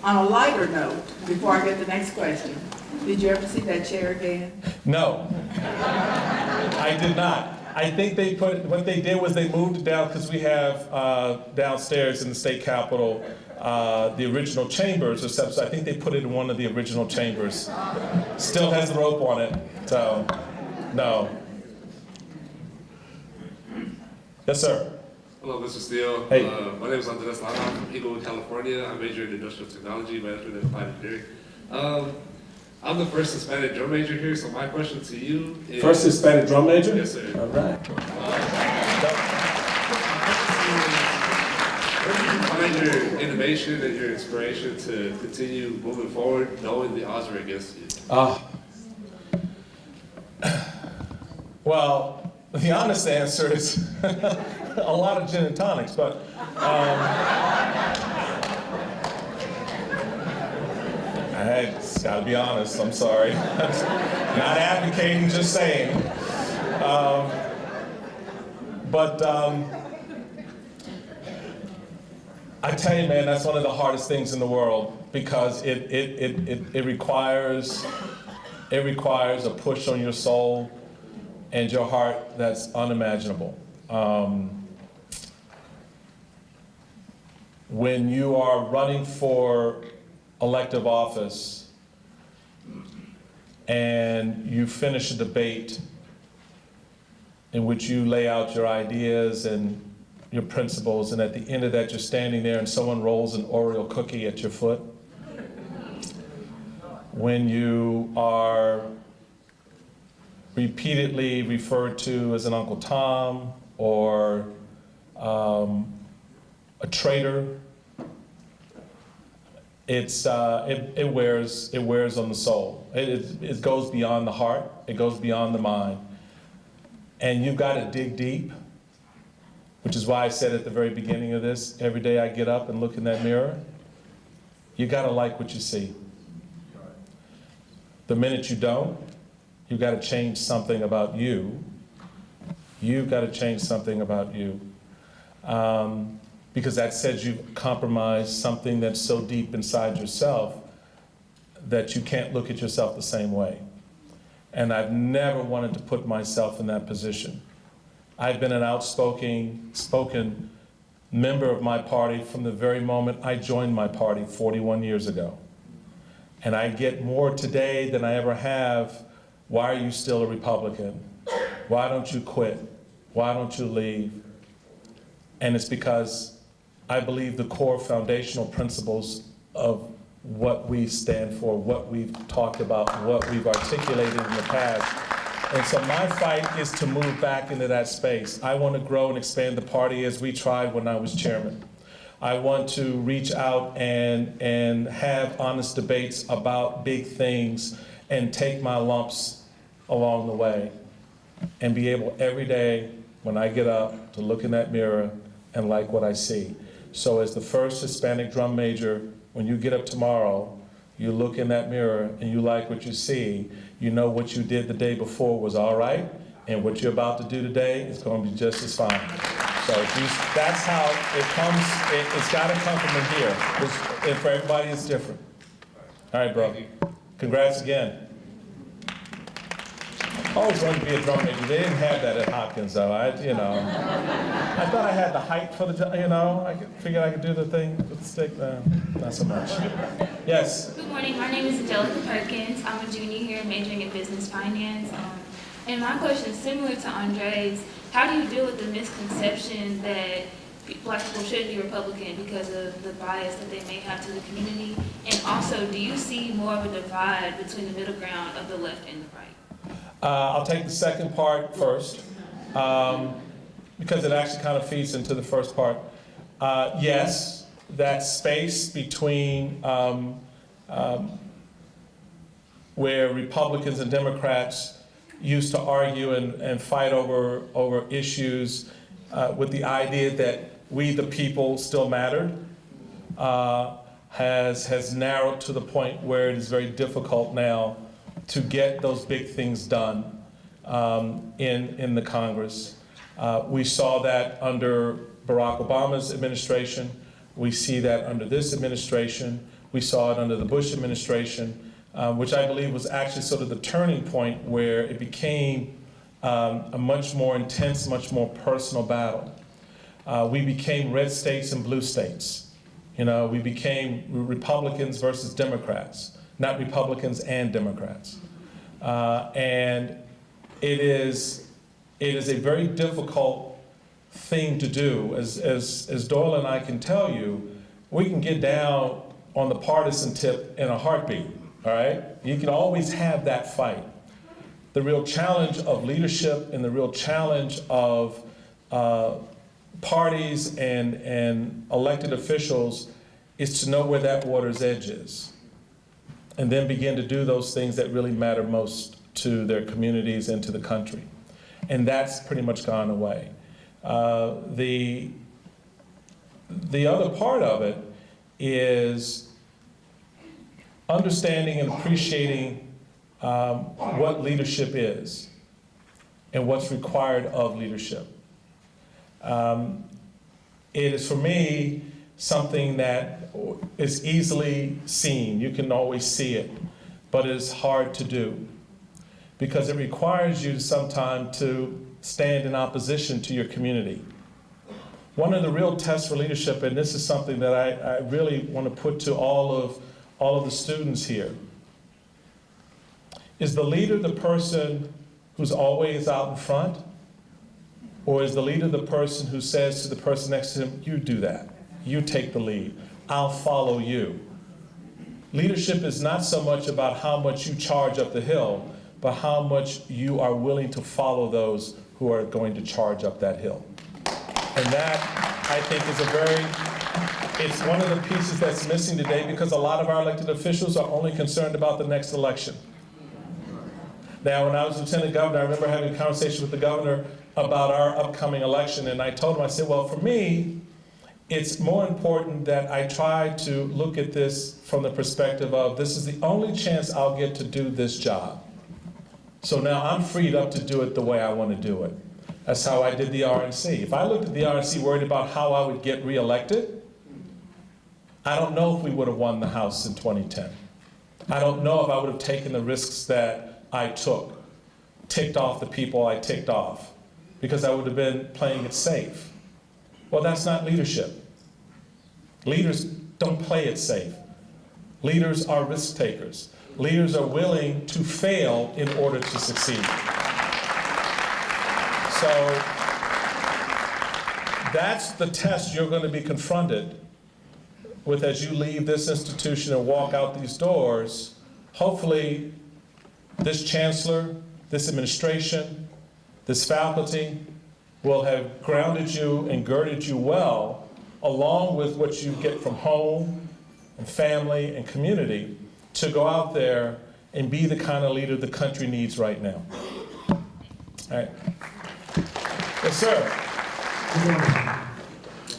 On a lighter note, before I get the next question, did you ever see that chair again? No, I did not. I think what they did was they moved it down, because we have downstairs in the state capitol the original chambers or stuff, so I think they put it in one of the original chambers. Still has the rope on it, so no. Yes, sir. Hello, Mr. Steele. Hey. My name is Andres Lara. I'm from Inglewood, California. I majored in industrial technology, management, and applied engineering. I'm the first Hispanic drum major here, so my question to you is... First Hispanic drum major? Yes, sir. All right. Where do you find your innovation and your inspiration to continue moving forward, knowing the odds are against you? Well, the honest answer is a lot of gin and tonics, but I gotta be honest, I'm sorry. Not advocating, just saying. I tell you, man, that's one of the hardest things in the world, because it requires a push on your soul and your heart that's unimaginable. When you are running for elective office and you finish a debate in which you lay out your ideas and your principles, and at the end of that you're standing there and someone rolls an Oreo cookie at your foot. When you are repeatedly referred to as an Uncle Tom or a traitor, it wears on the soul. It goes beyond the heart, it goes beyond the mind. And you've got to dig deep, which is why I said at the very beginning of this, every day I get up and look in that mirror, you got to like what you see. The minute you don't, you've got to change something about you. You've got to change something about you. Because that says you've compromised something that's so deep inside yourself that you can't look at yourself the same way. And I've never wanted to put myself in that position. I've been an outspoken member of my party from the very moment I joined my party 41 years ago. And I get more today than I ever have. Why are you still a Republican? Why don't you quit? why don't you leave? And it's because I believe the core foundational principles of what we stand for, what we've talked about, what we've articulated in the past. And so my fight is to move back into that space. I want to grow and expand the party as we tried when I was chairman. I want to reach out and have honest debates about big things and take my lumps along the way and be able every day when I get up to look in that mirror and like what I see. So as the first Hispanic drum major, when you get up tomorrow, you look in that mirror and you like what you see, you know what you did the day before was all right, and what you're about to do today is going to be just as fine. So that's how it comes. It's got to come from in here. And for everybody, it's different. All right, bro. Congrats again. I always wanted to be a drum major. They didn't have that at Hopkins, though. I thought I had the height for the, I figured I could do the thing with the stick. Not so much. Yes? Good morning. My name is Angelica Perkins. I'm a junior here majoring in business finance. And my question is similar to Andre's. How do you deal with the misconception that Black people should be Republican because of the bias that they may have to the community? And also, do you see more of a divide between the middle ground of the left and the right? I'll take the second part first, because it actually kind of feeds into the first part. Yes, that space between where Republicans and Democrats used to argue and fight over issues with the idea that we the people still mattered, has narrowed to the point where it is very difficult now to get those big things done in the Congress. We saw that under Barack Obama's administration. We see that under this administration. We saw it under the Bush administration, which I believe was actually sort of the turning point where it became a much more intense, much more personal battle. We became red states and blue states. We became Republicans versus Democrats, not Republicans and Democrats. And it is a very difficult thing to do. As Doyle and I can tell you, we can get down on the partisan tip in a heartbeat, all right? You can always have that fight. The real challenge of leadership and the real challenge of parties and elected officials is to know where that water's edge is, and then begin to do those things that really matter most to their communities and to the country. And that's pretty much gone away. The other part of it is understanding and appreciating what leadership is and what's required of leadership. It is, for me, something that is easily seen. You can always see it, but it is hard to do because it requires you sometimes to stand in opposition to your community. One of the real tests for leadership, and this is something that I really want to put to all of the students here, is the leader the person who's always out in front, or is the leader the person who says to the person next to him, you do that, you take the lead, I'll follow you. Leadership is not so much about how much you charge up the hill, but how much you are willing to follow those who are going to charge up that hill. And that, I think, is it's one of the pieces that's missing today because a lot of our elected officials are only concerned about the next election. Now, when I was lieutenant governor, I remember having a conversation with the governor about our upcoming election, and I told him, I said, well, for me, it's more important that I try to look at this from the perspective of this is the only chance I'll get to do this job. So now I'm freed up to do it the way I want to do it. That's how I did the RNC. If I looked at the RNC worried about how I would get reelected, I don't know if we would have won the House in 2010. I don't know if I would have taken the risks that I took, ticked off the people I ticked off, because I would have been playing it safe. Well, that's not leadership. Leaders don't play it safe. Leaders are risk takers. Leaders are willing to fail in order to succeed. So That's the test you're going to be confronted with as you leave this institution and walk out these doors. Hopefully, this chancellor, this administration, this faculty will have grounded you and girded you well, along with what you get from home and family and community, to go out there and be the kind of leader the country needs right now. All right. Yes, sir. Good morning.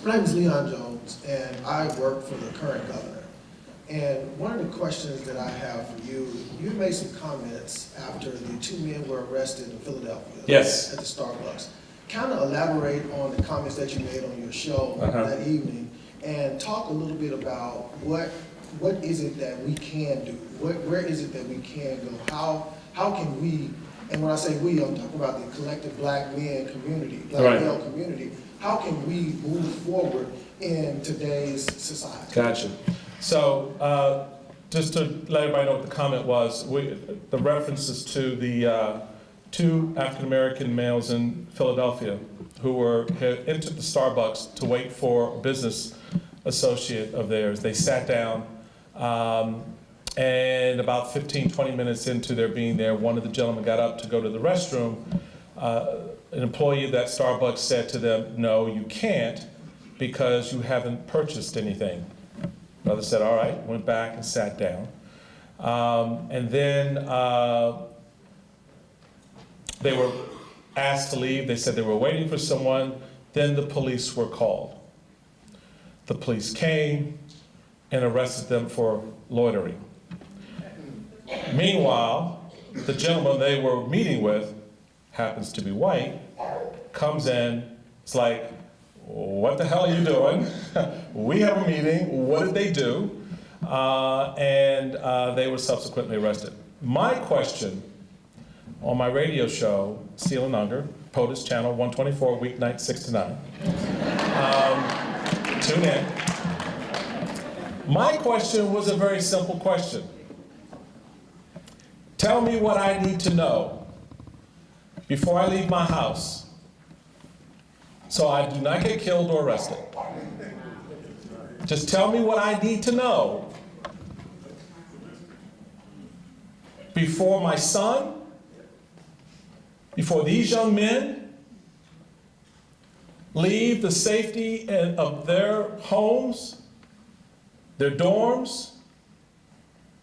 My name is Leon Jones, and I work for the current governor. And one of the questions that I have for you, you made some comments after the two men were arrested in Philadelphia. Yes. At the Starbucks. Kind of elaborate on the comments that you made on your show that evening, and talk a little bit about what is it that we can do? Where is it that we can go? How can we, and when I say we, I'm talking about the collective black men community, black male community. How can we move forward in today's society? Gotcha. So just to let everybody know what the comment was, the references to the two African-American males in Philadelphia who had entered the Starbucks to wait for a business associate of theirs. They sat down, and about 15, 20 minutes into their being there, one of the gentlemen got up to go to the restroom. An employee of that Starbucks said to them, "No, you can't, because you haven't purchased anything." The other said, "All right," went back and sat down. And then they were asked to leave. They said they were waiting for someone. Then the police were called. The police came and arrested them for loitering. Meanwhile, the gentleman they were meeting with, happens to be white, comes in, it's like, "What the hell are you doing? We have a meeting." What did they do? And they were subsequently arrested. My question on my radio show, Steele and Unger, POTUS channel 124, weeknight 6 to 9. Tune in. My question was a very simple question. Tell me what I need to know before I leave my house so I do not get killed or arrested. Just tell me what I need to know before my son, before these young men leave the safety of their homes, their dorms,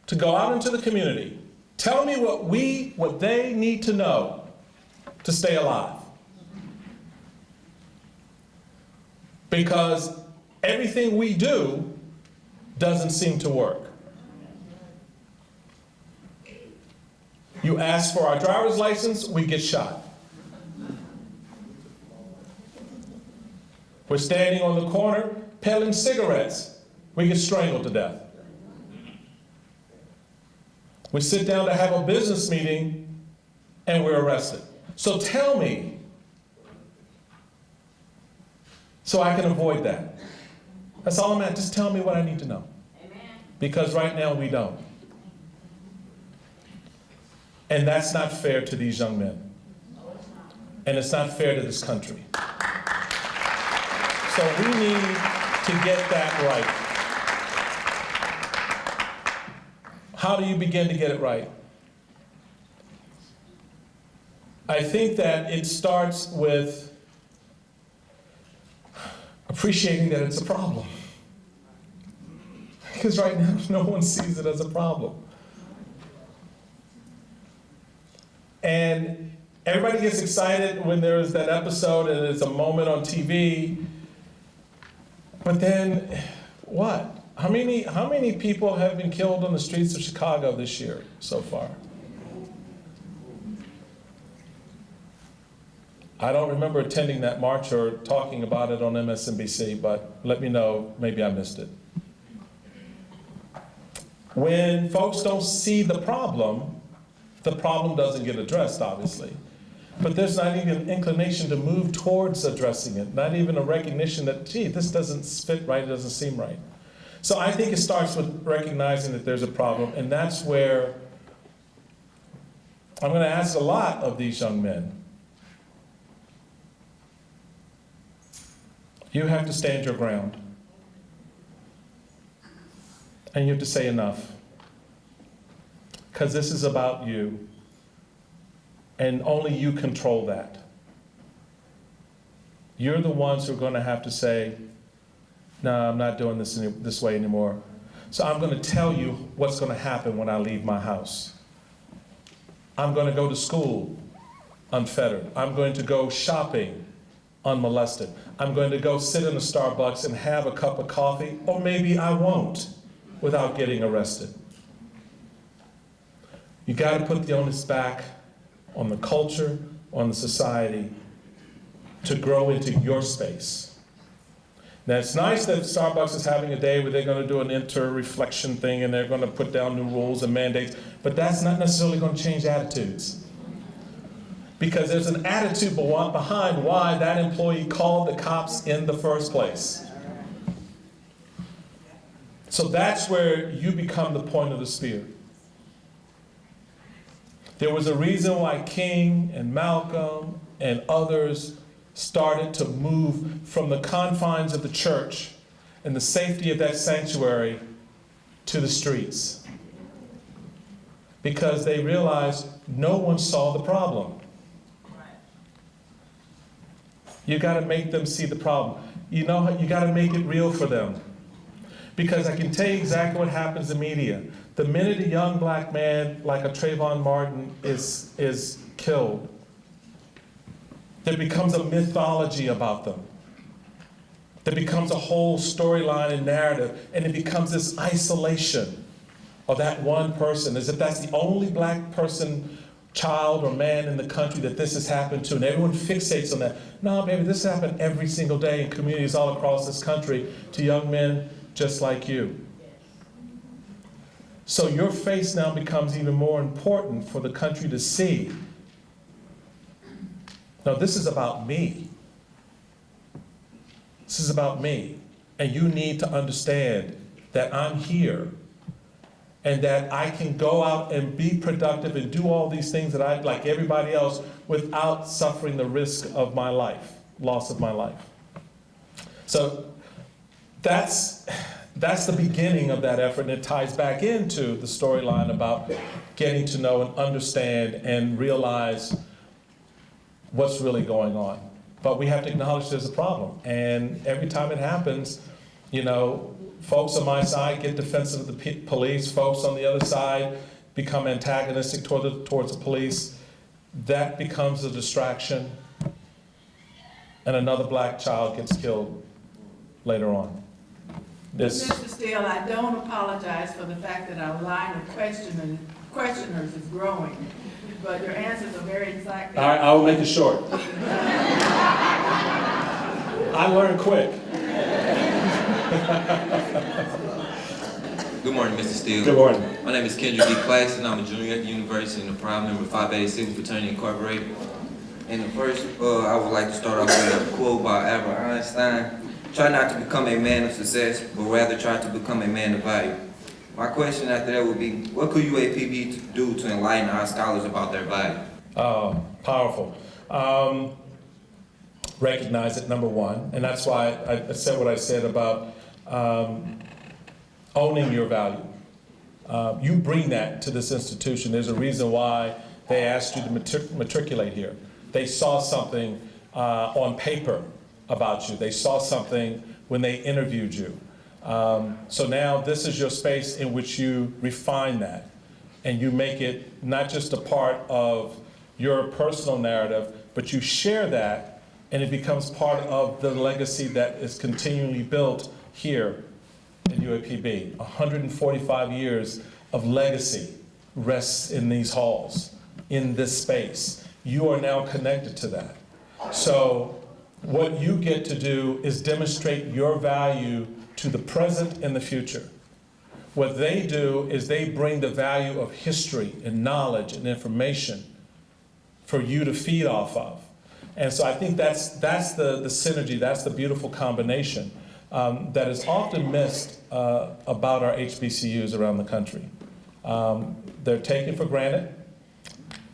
to go out into the community. Tell me what they need to know to stay alive. Because everything we do doesn't seem to work. You ask for our driver's license, we get shot. We're standing on the corner peddling cigarettes, we get strangled to death. We sit down to have a business meeting and we're arrested. So tell me, so I can avoid that. That's all I'm at. Just tell me what I need to know. Amen. Because right now we don't. And that's not fair to these young men. And it's not fair to this country. So we need to get that right. How do you begin to get it right? I think that it starts with appreciating that it's a problem. Because right now, no one sees it as a problem. And everybody gets excited when there's that episode and it's a moment on TV. But then, what? How many people have been killed on the streets of Chicago this year so far? I don't remember attending that march or talking about it on MSNBC, but let me know, maybe I missed it. When folks don't see the problem doesn't get addressed, obviously. But there's not even an inclination to move towards addressing it, not even a recognition that, gee, this doesn't fit right, it doesn't seem right. So I think it starts with recognizing that there's a problem, and that's where I'm going to ask a lot of these young men. You have to stand your ground. And you have to say enough. Because this is about you. And only you control that. You're the ones who are going to have to say, no, I'm not doing this way anymore. So I'm going to tell you what's going to happen when I leave my house. I'm going to go to school unfettered. I'm going to go shopping unmolested. I'm going to go sit in a Starbucks and have a cup of coffee, or maybe I won't, without getting arrested. You got to put the onus back on the culture, on the society, to grow into your space. Now, it's nice that Starbucks is having a day where they're going to do an inter-reflection thing and they're going to put down new rules and mandates, but that's not necessarily going to change attitudes. Because there's an attitude behind why that employee called the cops in the first place. So that's where you become the point of the spear. There was a reason why King and Malcolm and others started to move from the confines of the church and the safety of that sanctuary to the streets. Because they realized no one saw the problem. You got to make them see the problem. You know, you got to make it real for them. Because I can tell you exactly what happens in media. The minute a young black man like a Trayvon Martin is killed, there becomes a mythology about them. There becomes a whole storyline and narrative, and it becomes this isolation of that one person, as if that's the only black person, child or man in the country that this has happened to, and everyone fixates on that. No, baby, this happened every single day in communities all across this country to young men just like you. So your face now becomes even more important for the country to see. No, this is about me. This is about me. And you need to understand that I'm here and that I can go out and be productive and do all these things that I, like everybody else, without suffering the risk of my life, loss of my life. So that's the beginning of that effort, and it ties back into the storyline about getting to know and understand and realize what's really going on. But we have to acknowledge there's a problem. And every time it happens, you know, folks on my side get defensive of the police, folks on the other side become antagonistic towards the police. That becomes a distraction, and another black child gets killed later on. Mr. Steele, I don't apologize for the fact that our line of questioners is growing, but your answers are very exact. All right, I will make it short. I learn quick. Good morning, Mr. Steele. Good morning. My name is Kendrick D. Claxton. I'm a junior at the university and a proud member of 586 Fraternity Incorporated. And first, I would like to start off with a quote by Albert Einstein. Try not to become a man of success, but rather try to become a man of value. My question after that would be, what could UAPB do to enlighten our scholars about their value? Powerful. Recognize it, number one. And that's why I said what I said about owning your value. You bring that to this institution. There's a reason why they asked you to matriculate here. They saw something on paper about you. They saw something when they interviewed you. So now this is your space in which you refine that and you make it not just a part of your personal narrative, but you share that and it becomes part of the legacy that is continually built here at UAPB. 145 years of legacy rests in these halls, in this space. You are now connected to that. So what you get to do is demonstrate your value to the present and the future. What they do is they bring the value of history and knowledge and information for you to feed off of. And so I think that's the synergy, that's the beautiful combination that is often missed about our HBCUs around the country. They're taken for granted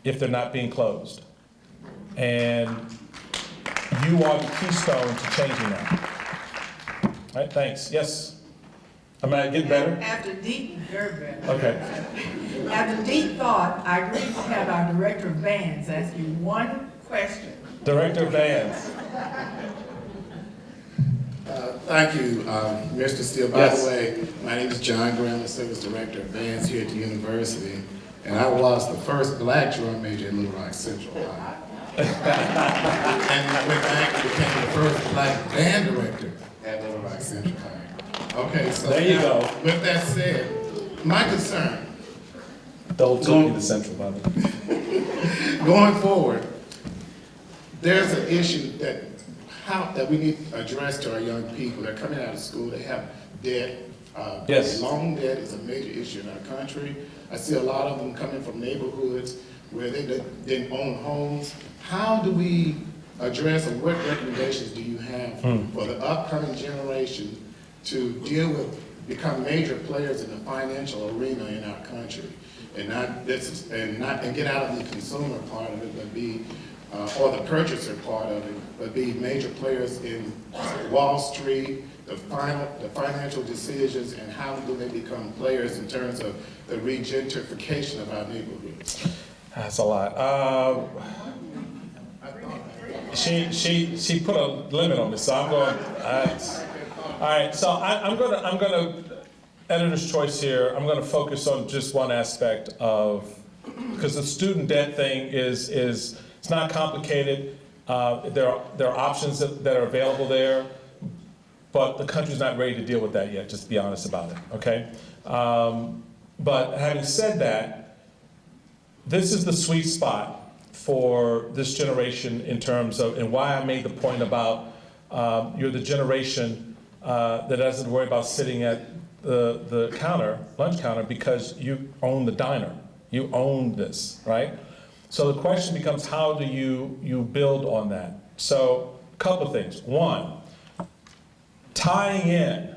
if they're not being closed. And you are the keystone to changing that. All right, thanks. Yes? Am I getting better? After deep, very better. Okay. After deep thought, I agree to have our Director of Bands ask you one question. Director of Bands. Thank you, Mr. Steele. By Yes. the way, my name is John Graham, the Service Director of Bands here at the university, and I was the first black drum major at Little Rock Central High. And with that, I became the first black band director at Little Rock Central High. Okay, so There you now, go. with that said, my concern, Don't took me to Central, by the way. going forward, there's an issue that we need to address to our young people. They're coming out of school, they have debt. Yes. Loan debt is a major issue in our country. I see a lot of them coming from neighborhoods where they didn't own homes. How do we address, or what recommendations do you have for the upcoming generation to deal with, become major players in the financial arena in our country, and get out of the consumer part of it, but be or the purchaser part of it, but be major players in Wall Street, the financial decisions, and how do they become players in terms of the regentrification of our neighborhoods? That's a lot. She put a limit on this, so I'm going. All right, so I'm gonna editor's choice here. I'm gonna focus on just one aspect of, because the student debt thing is it's not complicated. There are options that are available there, but the country's not ready to deal with that yet. Just to be honest about it. Okay. But having said that, this is the sweet spot for this generation in terms of, and why I made the point about you're the generation that doesn't worry about sitting at the counter, lunch counter, because you own the diner. You own this, right? So the question becomes, how do you build on that? So a couple of things. One, tying in.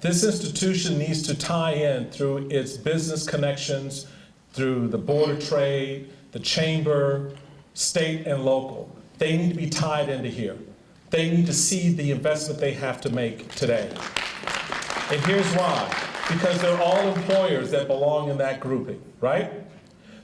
This institution needs to tie in through its business connections, through the Board of Trade, the Chamber, state and local. They need to be tied into here. They need to see the investment they have to make today. And here's why. Because they're all employers that belong in that grouping, right?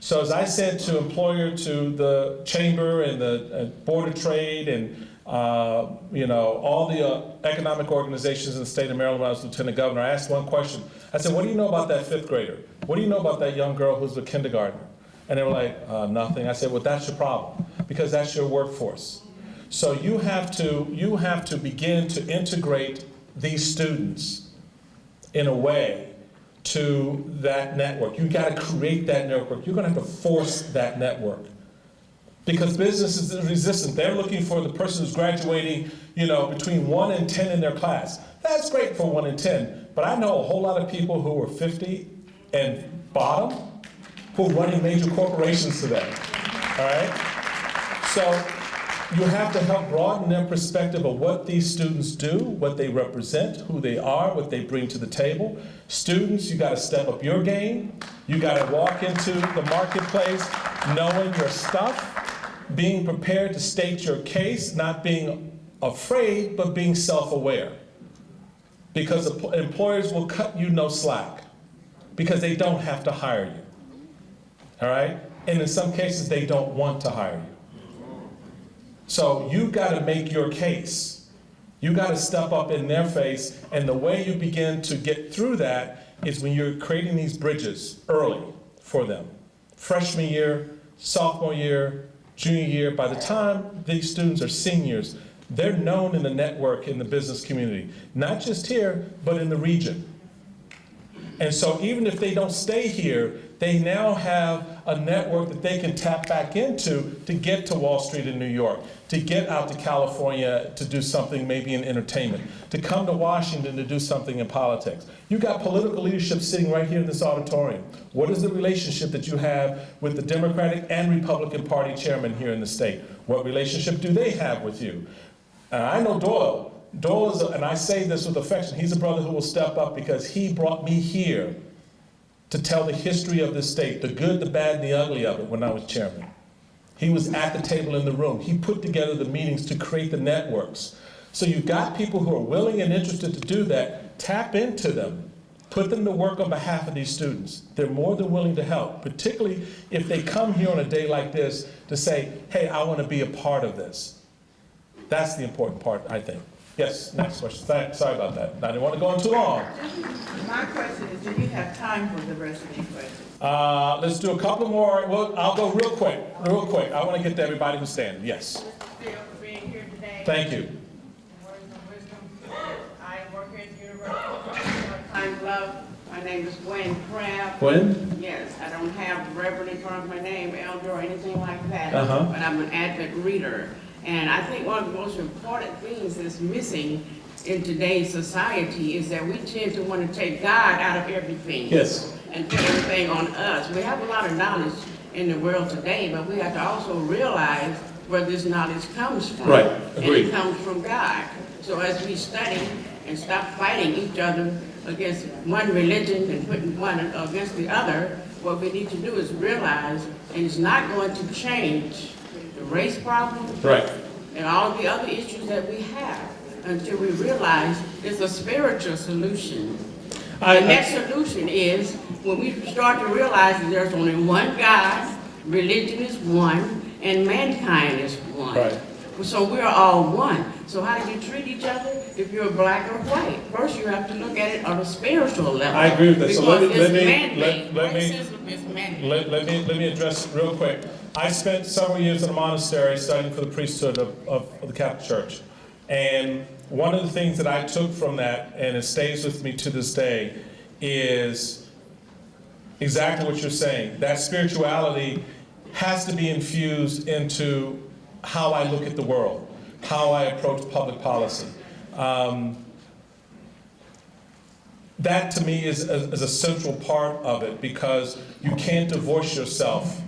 So as I said to the Chamber and the Board of Trade and all the economic organizations in the state of Maryland when I was Lieutenant Governor, I asked one question. I said, what do you know about that fifth grader? What do you know about that young girl who's a kindergartner? And they were like, nothing. I said, well, that's your problem, because that's your workforce. So you have to begin to integrate these students in a way to that network. You got to create that network. You're going to have to force that network. Because business is resistant. They're looking for the person who's graduating, between 1 and 10 in their class. That's great for 1 and 10, but I know a whole lot of people who are 50 and bottom who are running major corporations today, all right? So you have to help broaden their perspective of what these students do, what they represent, who they are, what they bring to the table. Students, you gotta step up your game. You gotta walk into the marketplace knowing your stuff, being prepared to state your case, not being afraid, but being self-aware. Because employers will cut you no slack, because they don't have to hire you, all right? And in some cases, they don't want to hire you. So you gotta make your case. You gotta step up in their face, and the way you begin to get through that is when you're creating these bridges early for them. Freshman year, sophomore year, junior year, by the time these students are seniors, they're known in the network in the business community, not just here, but in the region. And so even if they don't stay here, they now have a network that they can tap back into to get to Wall Street in New York, to get out to California to do something maybe in entertainment, to come to Washington to do something in politics. You got political leadership sitting right here in this auditorium. What is the relationship that you have with the Democratic and Republican Party chairman here in the state? What relationship do they have with you? I know Doyle. Doyle is, and I say this with affection, he's a brother who will step up because he brought me here to tell the history of this state, the good, the bad, and the ugly of it when I was chairman. He was at the table in the room. He put together the meetings to create the networks So you've got people who are willing and interested to do that. Tap into them. Put them to work on behalf of these students. They're more than willing to help, particularly if they come here on a day like this to say, hey, I want to be a part of this. That's the important part, I think. Yes, next question. Sorry about that. I didn't want to go on too long. My question is, do you have time for the rest of these questions? Let's do a couple more. Well, I'll go real quick. I want to get to everybody who's standing. Yes. Steele, for being here today. Thank you. Words of wisdom. I work here at the University of Time Love. My name is Gwen Crabb. Gwen? Yes, I don't have Reverend in front of my name, elder, or anything like that. Uh-huh. But I'm an avid reader. And I think one of the most important things that's missing in today's society is that we tend to want to take God out of everything. Yes. And put everything on us. We have a lot of knowledge in the world today, but we have to also realize where this knowledge comes from. Right, and agreed. it comes from God. So as we study and stop fighting each other against one religion and putting one against the other, what we need to do is realize, and it's not going to change the race problem, Right. and all of the other issues that we have until we realize it's a spiritual solution. And that solution is when we start to realize that there's only one God, religion is one, and mankind is one. Right. So we're all one. So how do you treat each other if you're black or white? First, you have to look at it on a spiritual level. I agree with that. So let me address it real quick. I spent several years in a monastery studying for the priesthood of the Catholic Church. And one of the things that I took from that, and it stays with me to this day, is exactly what you're saying. That spirituality has to be infused into how I look at the world, how I approach public policy. That to me is a central part of it, because you can't divorce yourself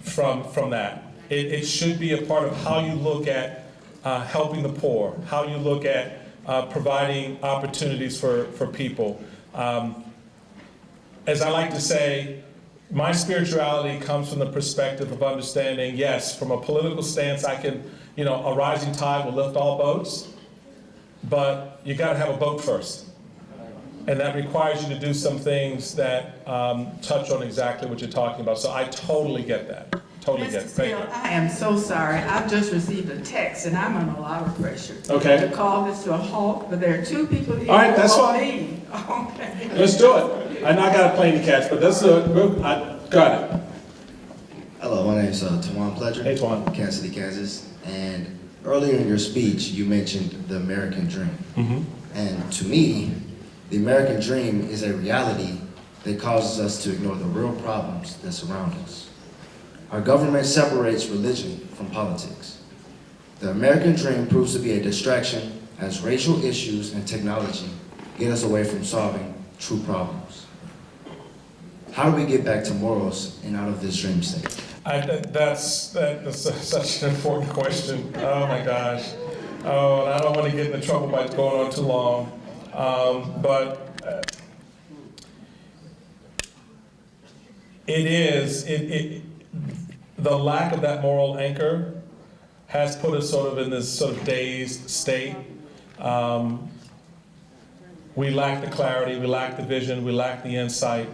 from that. It should be a part of how you look at helping the poor, how you look at providing opportunities for people. As I like to say, my spirituality comes from the perspective of understanding, yes, from a political stance, I can, a rising tide will lift all boats, but you got to have a boat first. And that requires you to do some things that touch on exactly what you're talking about. So I totally get that. Totally get it. Thank you. I am so sorry. I've just received a text and I'm under a lot of pressure. Okay. To call this to a halt, but there are two people here. All right, that's who fine. leave. Okay. Let's do it. I know I got a plane to catch, but let's do it. I got it. Hello, my name is Tawan Pledger. Hey, Tawan. Kansas City, Kansas. And earlier in your speech, you mentioned the American dream. Mm-hmm. And to me, the American dream is a reality that causes us to ignore the real problems that surround us. Our government separates religion from politics. The American dream proves to be a distraction as racial issues and technology get us away from solving true problems. How do we get back to morals and out of this dream state? That's such an important question. Oh my gosh. Oh, and I don't want to get into trouble by going on too long. The lack of that moral anchor has put us sort of in this sort of dazed state. We lack the clarity, we lack the vision, we lack the insight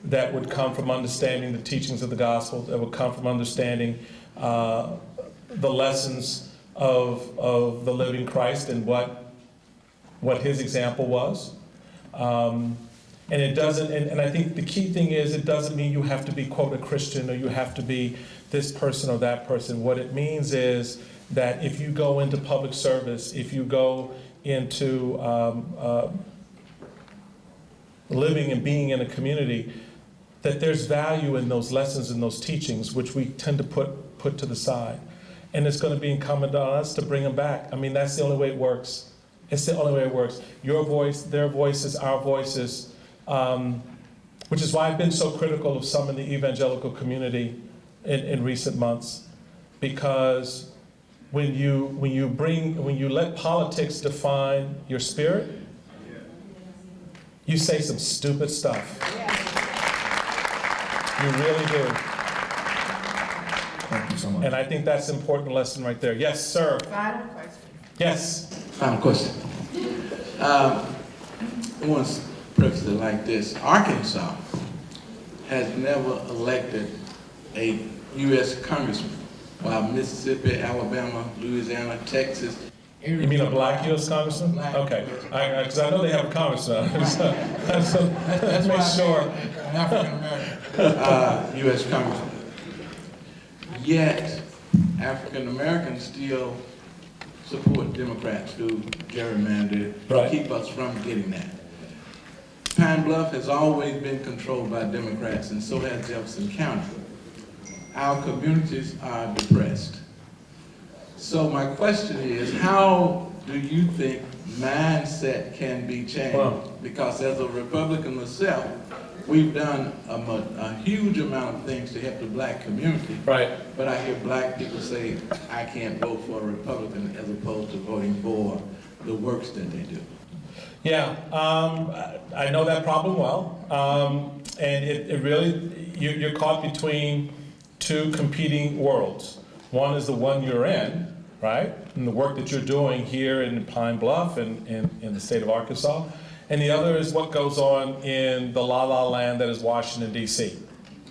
that would come from understanding the teachings of the gospel, that would come from understanding the lessons of the living Christ and what his example was. And it doesn't, and I think the key thing is, it doesn't mean you have to be, quote, a Christian, or you have to be this person or that person. What it means is that if you go into public service, if you go into living and being in a community, that there's value in those lessons and those teachings, which we tend to put to the side. And it's going to be incumbent on us to bring them back. I mean, that's the only way it works. It's the only way it works. Your voice, their voices, our voices, which is why I've been so critical of some in the evangelical community in recent months, because when you let politics define your spirit, you say some stupid stuff. You really do. Thank you so much. And I think that's an important lesson right there. Yes, sir. Final question. Yes. Final question. I want to preface it like this. Arkansas has never elected a U.S. congressman, while Mississippi, Alabama, Louisiana, Texas. You mean a black U.S. congressman? Black. Okay, because I know they have a congressman. so let's make sure. African American U.S. congressman. Yet, African Americans still support Democrats who gerrymander to keep us from getting that. Pine Bluff has always been controlled by Democrats, and so has Jefferson County. Our communities are depressed. So my question is, how do you think mindset can be changed? Wow. Because as a Republican myself, we've done a huge amount of things to help the black community. Right. But I hear black people say, I can't vote for a Republican as opposed to voting for the works that they do. Yeah, I know that problem well. And it really, you're caught between two competing worlds. One is the one you're in, right? And the work that you're doing here in Pine Bluff and in the state of Arkansas. And the other is what goes on in the la-la land that is Washington, D.C.,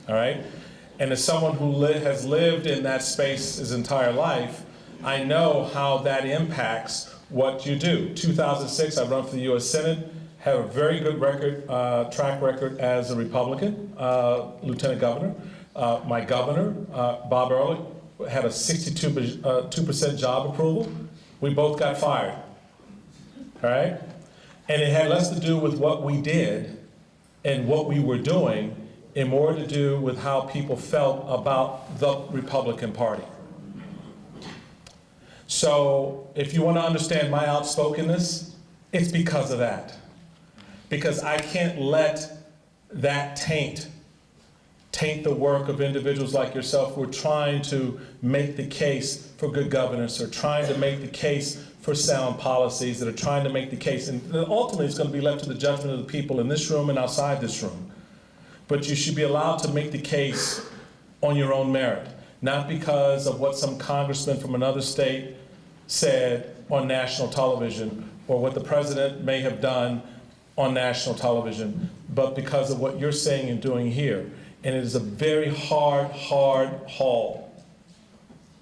all right? And as someone who has lived in that space his entire life, I know how that impacts what you do. 2006, I run for the U.S. Senate, have a very good record, track record as a Republican, lieutenant governor. My governor, Bob Early, had a 62% job approval. We both got fired, all right? And it had less to do with what we did and what we were doing and more to do with how people felt about the Republican Party. So if you want to understand my outspokenness, it's because of that. Because I can't let that taint the work of individuals like yourself who are trying to make the case for good governance or trying to make the case for sound policies, that are trying to make the case. And ultimately, it's going to be left to the judgment of the people in this room and outside this room. But you should be allowed to make the case on your own merit, not because of what some congressman from another state said on national television or what the president may have done on national television, but because of what you're saying and doing here. And it is a very hard haul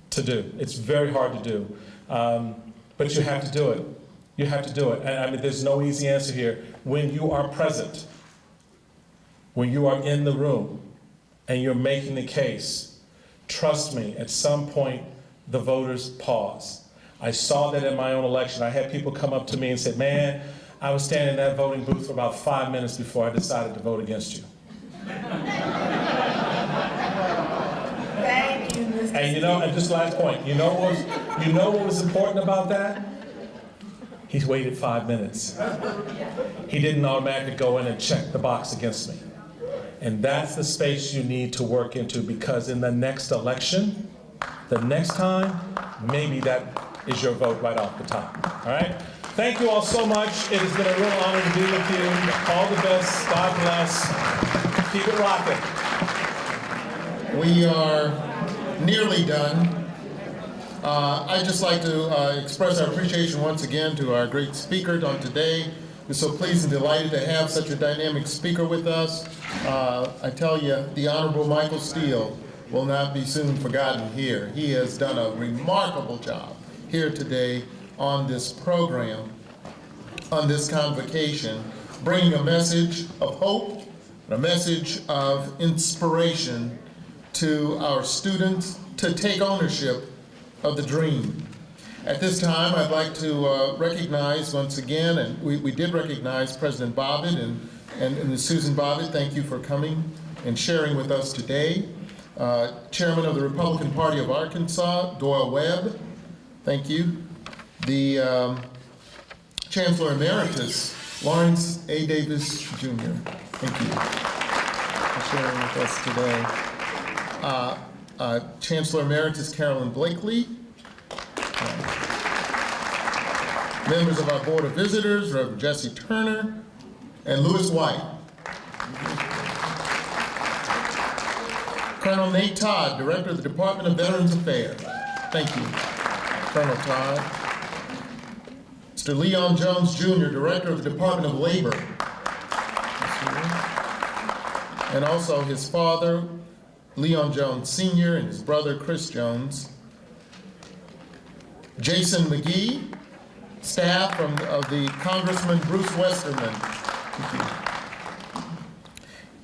to do. It's very hard to do. But you have to do it. You have to do it. And I mean, there's no easy answer here. When you are present, when you are in the room and you're making the case, trust me, at some point, the voters pause. I saw that in my own election. I had people come up to me and say, man, I was standing in that voting booth for about 5 minutes before I decided to vote against you. Thank you, Mr. And you know, and just last point, you know what was important about that? He waited 5 minutes. He didn't automatically go in and check the box against me. And that's the space you need to work into, because in the next election, the next time, maybe that is your vote right off the top. All right? Thank you all so much. It has been a real honor to be with you. All the best. God bless. Keep it rocking. We are nearly done. I'd just like to express our appreciation once again to our great speaker on today. We're so pleased and delighted to have such a dynamic speaker with us. I tell you, the Honorable Michael Steele will not be soon forgotten here. He has done a remarkable job here today on this program, on this convocation, bringing a message of hope, a message of inspiration to our students to take ownership of the dream. At this time, I'd like to recognize once again, and we did recognize President Bobbitt and Ms. Susan Bobbitt. Thank you for coming and sharing with us today. Chairman of the Republican Party of Arkansas, Doyle Webb. Thank you. The Chancellor Emeritus, Lawrence A. Davis, Jr. Thank you for sharing with us today. Chancellor Emeritus Carolyn Blakely. Members of our Board of Visitors, Reverend Jesse Turner and Lewis White. Colonel Nate Todd, Director of the Department of Veterans Affairs. Thank you, Colonel Todd. Mr. Leon Jones Jr., Director of the Department of Labor. And also his father, Leon Jones Sr., and his brother, Chris Jones. Jason McGee, staff of the Congressman Bruce Westerman. Thank you.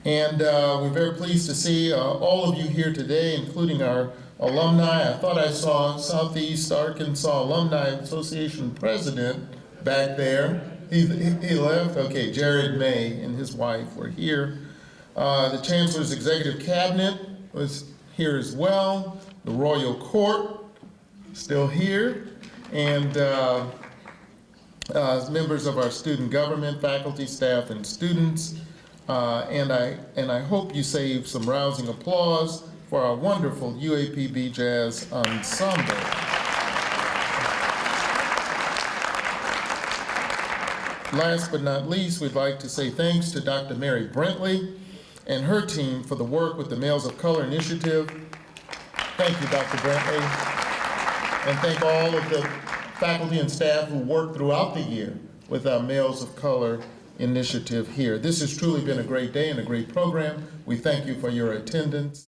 And we're very pleased to see all of you here today, including our alumni. I thought I saw Southeast Arkansas Alumni Association President back there. He left? Okay, Jared May and his wife were here. The Chancellor's Executive Cabinet was here as well. The Royal Court, still here. And members of our student government, faculty, staff, and students. And I hope you save some rousing applause for our wonderful UAPB Jazz Ensemble. Last but not least, we'd like to say thanks to Dr. Mary Brentley and her team for the work with the Males of Color Initiative. Thank you, Dr. Brentley. And thank all of the faculty and staff who worked throughout the year with our Males of Color Initiative here. This has truly been a great day and a great program. We thank you for your attendance.